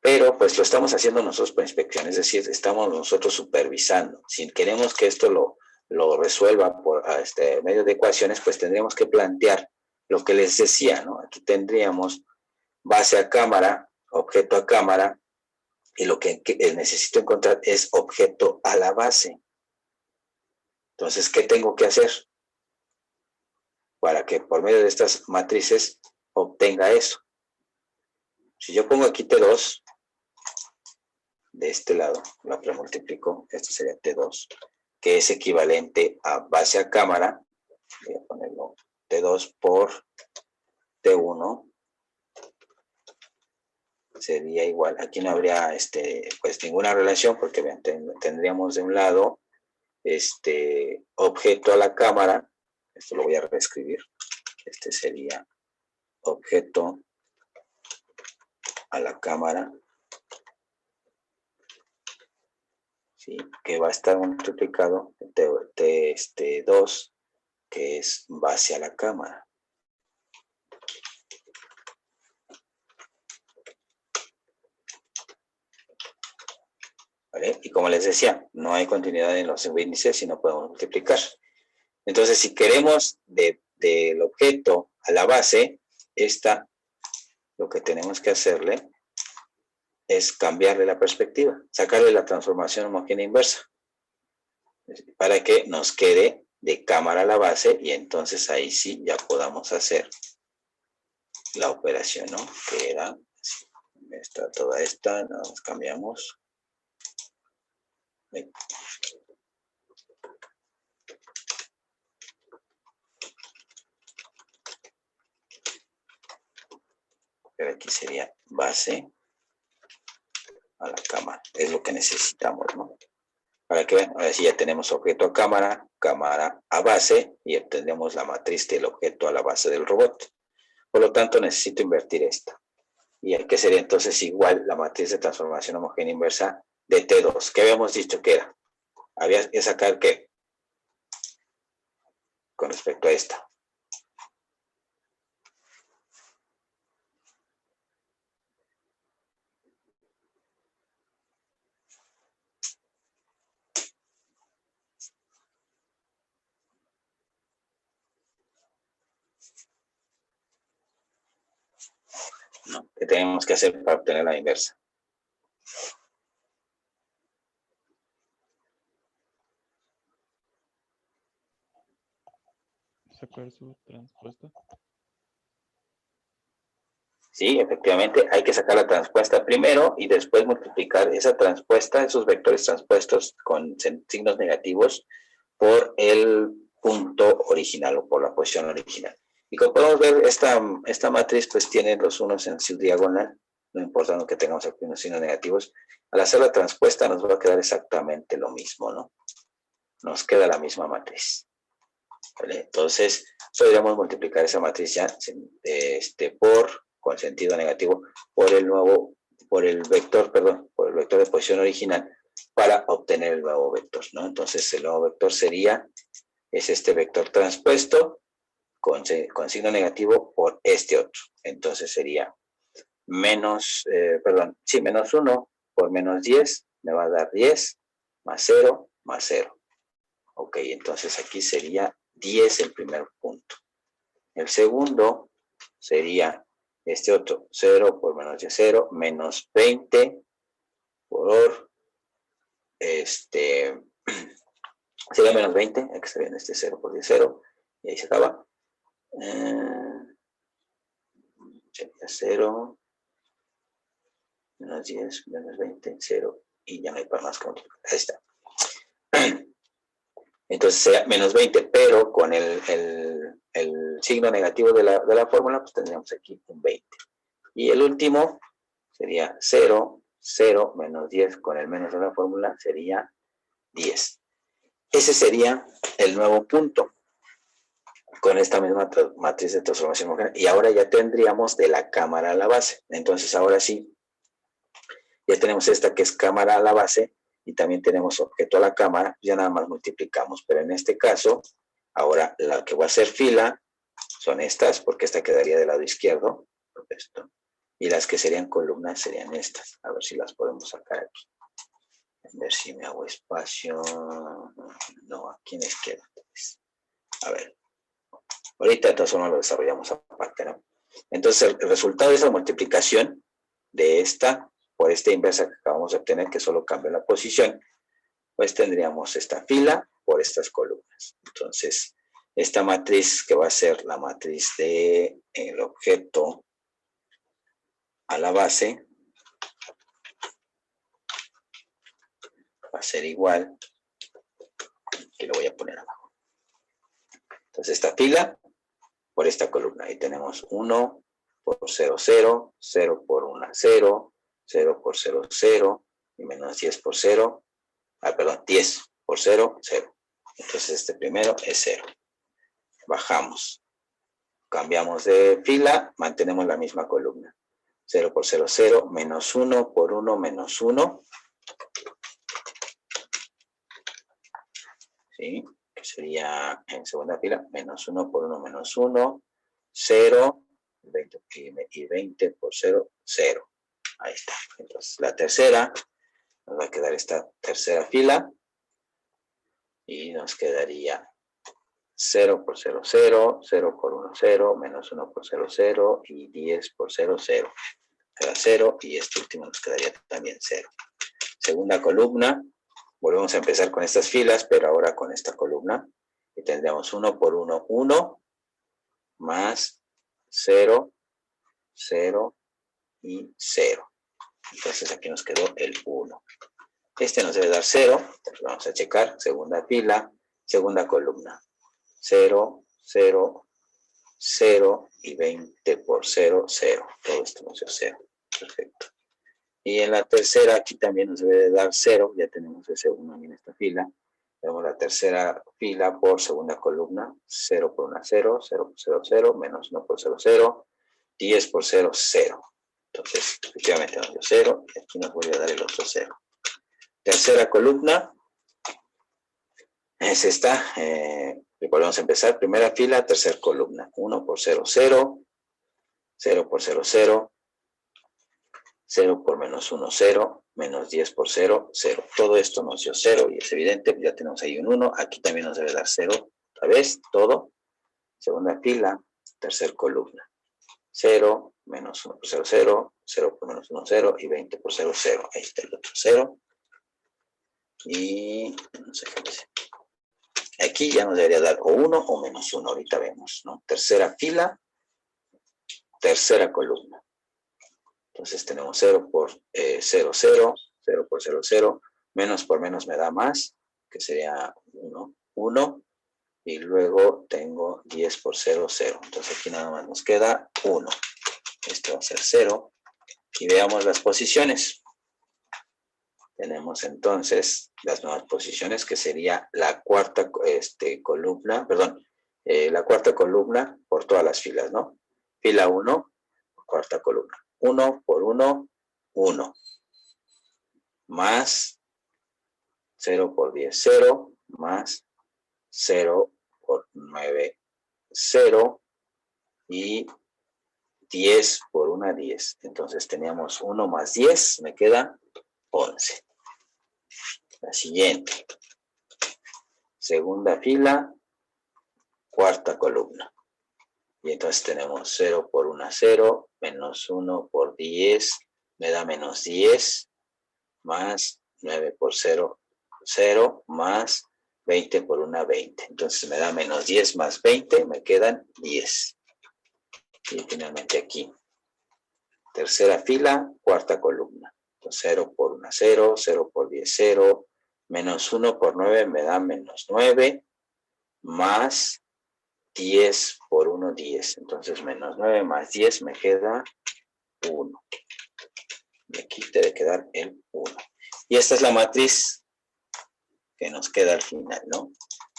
pero pues lo estamos haciendo nosotros por inspección, es decir, estamos nosotros supervisando. Si queremos que esto lo resuelva por medio de ecuaciones, pues tendríamos que plantear lo que les decía, ¿no? Aquí tendríamos base a cámara, objeto a cámara, y lo que necesito encontrar es objeto a la base. Entonces, ¿qué tengo que hacer para que por medio de estas matrices obtenga eso? Si yo pongo aquí T2, de este lado, la premultiplico, esto sería T2, que es equivalente a base a cámara, voy a ponerlo T2 por T1, sería igual, aquí no habría pues ninguna relación, porque vean, tendríamos de un lado objeto a la cámara, esto lo voy a reescribir, sería objeto a la cámara, ¿sí? Que va a estar multiplicado T2, que es base a la cámara. ¿Vale? Y como les decía, no hay continuidad en los subíndices y no podemos multiplicar. Entonces, si queremos del objeto a la base, lo que tenemos que hacerle es cambiarle la perspectiva, sacarle la transformación homogénea inversa, para que nos quede de cámara a la base y entonces ahí sí ya podamos hacer la operación, ¿no? Que era toda esta, nada más cambiamos. Pero aquí sería base a la cámara, es lo que necesitamos, ¿no? Para que vean, ahora sí ya tenemos objeto a cámara, cámara a base y obtendremos la matriz del objeto a la base del robot. Por lo tanto, necesito invertir esta. Y aquí sería entonces igual la matriz de transformación homogénea inversa de T2. ¿Qué habíamos dicho que era? Había que sacar ¿qué? Con respecto a esta. ¿No? ¿Qué tenemos que hacer para obtener la inversa? Sacar su transpuesta. Sí, efectivamente, hay que sacar la transpuesta primero y después multiplicar esa transpuesta, esos vectores transpuestos con signos negativos por el punto original o por la posición original. Y como podemos ver, esta matriz pues tiene los unos en su diagonal, no importando que tengamos aquí unos signos negativos. Al hacer la transpuesta nos va a quedar exactamente lo mismo, ¿no? Nos queda la misma matriz. ¿Vale? Entonces, podríamos multiplicar esa matriz ya con sentido negativo por el vector de posición original para obtener el nuevo vector, ¿no? Entonces, el nuevo vector es este vector transpuesto con signo negativo por este otro. Entonces sería menos 1 por menos 10 me va a dar 10 más 0 más 0. Ok, entonces aquí sería 10 el primer punto. El segundo sería este otro, 0 por menos 10, 0, menos 20 por, sería menos 20, aquí está bien 0 por 10, 0, y ahí se acaba. sería 0, menos 10, menos 20, 0, y ya no hay para más que multiplicar. Ahí está. Entonces sería menos 20, pero con el signo negativo de la fórmula, pues tendríamos aquí un 20. Y el último sería 0, 0, menos 10, con el menos de la fórmula sería 10. Ese sería el nuevo punto con esta misma matriz de transformación homogénea. Y ahora ya tendríamos de la cámara a la base. Entonces ahora sí, ya tenemos esta que es cámara a la base y también tenemos objeto a la cámara, ya nada más multiplicamos. Pero en este caso, ahora la que va a ser fila son estas, porque esta quedaría del lado izquierdo, esto, y las que serían columnas serían estas. A ver si las podemos sacar aquí. A ver si me hago espacio. No, aquí en la izquierda. A ver. Ahorita de todas formas lo desarrollamos aparte, ¿no? Entonces el resultado de esa multiplicación de esta por esta inversa que acabamos de obtener, que solo cambia la posición, pues tendríamos esta fila por estas columnas. Entonces, esta matriz que va a ser la matriz de el objeto a la base va a ser igual, que lo voy a poner abajo. Entonces, esta fila por esta columna. Ahí tenemos 1 por 0, 0, 0 por 1, 0, 0 por 0, 0, y menos 10 por 0, perdón, 10 por 0, 0. Entonces este primero es 0. Bajamos. Cambiamos de fila, mantenemos la misma columna. 0 por 0, 0, menos 1 por 1, menos 1. ¿Sí? Que sería en segunda fila, menos 1 por 1, menos 1, 0, 20, y 20 por 0, 0. Ahí está. Entonces la tercera, nos va a quedar esta tercera fila, y nos quedaría 0 por 0, 0, 0 por 1, 0, menos 1 por 0, 0, y 10 por 0, 0. Queda 0, y este último nos quedaría también 0. Segunda columna, volvemos a empezar con estas filas, pero ahora con esta columna, y tendríamos 1 por 1, 1, más 0, 0, y 0. Entonces aquí nos quedó el 1. Este nos debe dar 0, vamos a checar, segunda fila, segunda columna. 0, 0, 0, y 20 por 0, 0. Todo esto nos dio 0. Perfecto. Y en la tercera, aquí también nos debe de dar 0, ya tenemos ese 1 en esta fila. Tenemos la tercera fila por segunda columna, 0 por 1, 0, 0 por 0, 0, menos 1 por 0, 0, 10 por 0, 0. Entonces, efectivamente nos dio 0, y aquí nos vuelve a dar el otro 0. Tercera columna, es esta, volvemos a empezar, primera fila, tercera columna, 1 por 0, 0, 0 por 0, 0, 0 por menos 1, 0, menos 10 por 0, 0. Todo esto nos dio 0 y es evidente, ya tenemos ahí un 1, aquí también nos debe dar 0, otra vez, todo. Segunda fila, tercera columna, 0, menos 1 por 0, 0, 0 por menos 1, 0, y 20 por 0, 0. Ahí está el otro 0. Y no sé qué dice. Aquí ya nos debería dar o 1 o menos 1, ahorita vemos, ¿no? Tercera fila, tercera columna. Entonces tenemos 0 por 0, 0, 0 por 0, 0, menos por menos me da más, que sería 1, 1, y luego tengo 10 por 0, 0. Entonces aquí nada más nos queda 1. Esto va a ser 0. Y veamos las posiciones. Tenemos entonces las nuevas posiciones, que sería la cuarta columna, perdón, la cuarta columna por todas las filas, ¿no? Fila 1, cuarta columna. 1 por 1, 1. Más 0 por 10, 0. Más 0 por 9, 0. Y 10 por 1, 10. Entonces teníamos 1 más 10, me queda 11. La siguiente. Segunda fila, cuarta columna. Y entonces tenemos 0 por 1, 0, menos 1 por 10, me da menos 10, más 9 por 0, 0, más 20 por 1, 20. Entonces me da menos 10 más 20, me quedan 10. Y finalmente aquí tercera fila, cuarta columna. Entonces 0 por 1, 0, 0 por 10, 0, menos 1 por 9 me da menos 9, más 10 por 1, 10. Entonces menos 9 más 10 me queda 1. Y aquí debe quedar el 1. Y esta es la matriz que nos queda al final, ¿no?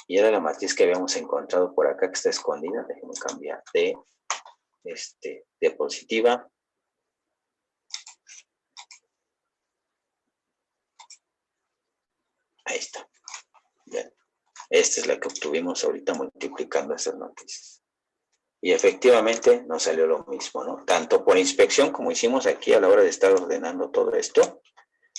Y era la matriz que habíamos encontrado por acá, que está escondida. Déjenme cambiar de diapositiva. Ahí está. Bien. Esta es la que obtuvimos ahorita multiplicando estas matrices. Y efectivamente nos salió lo mismo, ¿no? Tanto por inspección, como hicimos aquí a la hora de estar ordenando todo esto,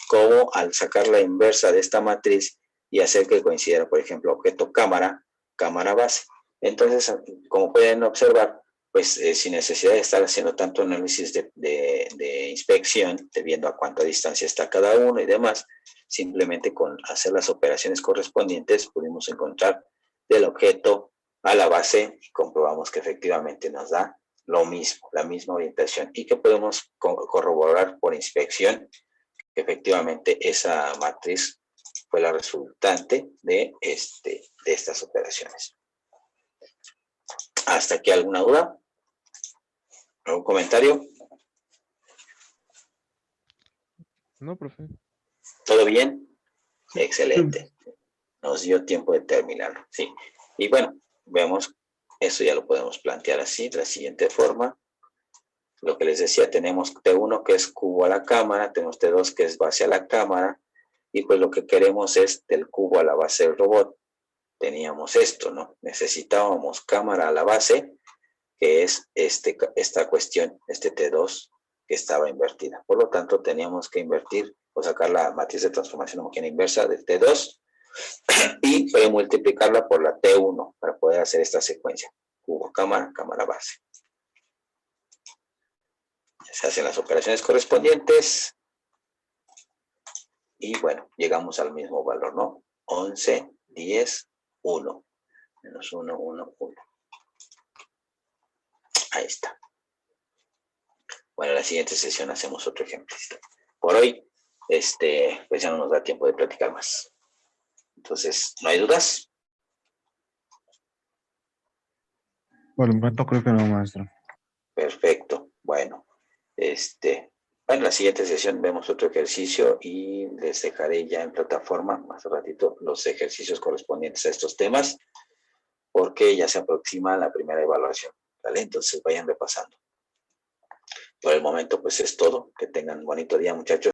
como al sacar la inversa de esta matriz y hacer que coincidiera, por ejemplo, objeto cámara, cámara base. Entonces, como pueden observar, pues sin necesidad de estar haciendo tanto análisis de inspección, de viendo a cuánta distancia está cada uno y demás, simplemente con hacer las operaciones correspondientes pudimos encontrar del objeto a la base y comprobamos que efectivamente nos da lo mismo, la misma orientación, y que podemos corroborar por inspección que efectivamente esa matriz fue la resultante de estas operaciones. ¿Hasta aquí alguna duda? ¿Algún comentario? No, profe. ¿Todo bien? Excelente. Nos dio tiempo de terminarlo, sí. Y bueno, vemos, eso ya lo podemos plantear así, de la siguiente forma. Lo que les decía, tenemos T1 que es cubo a la cámara, tenemos T2 que es base a la cámara, y pues lo que queremos es del cubo a la base del robot. Teníamos esto, ¿no? Necesitábamos cámara a la base, que es esta cuestión, este T2 que estaba invertida. Por lo tanto, teníamos que invertir o sacar la matriz de transformación homogénea inversa del T2 y multiplicarla por la T1 para poder hacer esta secuencia. Cubo, cámara, cámara base. Se hacen las operaciones correspondientes y bueno, llegamos al mismo valor, ¿no? 11, 10, 1. Menos 1, 1, 1. Ahí está. Bueno, en la siguiente sesión hacemos otro ejemplo. Por hoy, pues ya no nos da tiempo de platicar más. Entonces, ¿no hay dudas? Por el momento creo que no, maestro. Perfecto. Bueno, en la siguiente sesión vemos otro ejercicio y les dejaré ya en plataforma más ratito los ejercicios correspondientes a estos temas, porque ya se aproxima la primera evaluación, ¿vale? Entonces vayan repasando. Por el momento, pues es todo. Que tengan un bonito día, muchachos.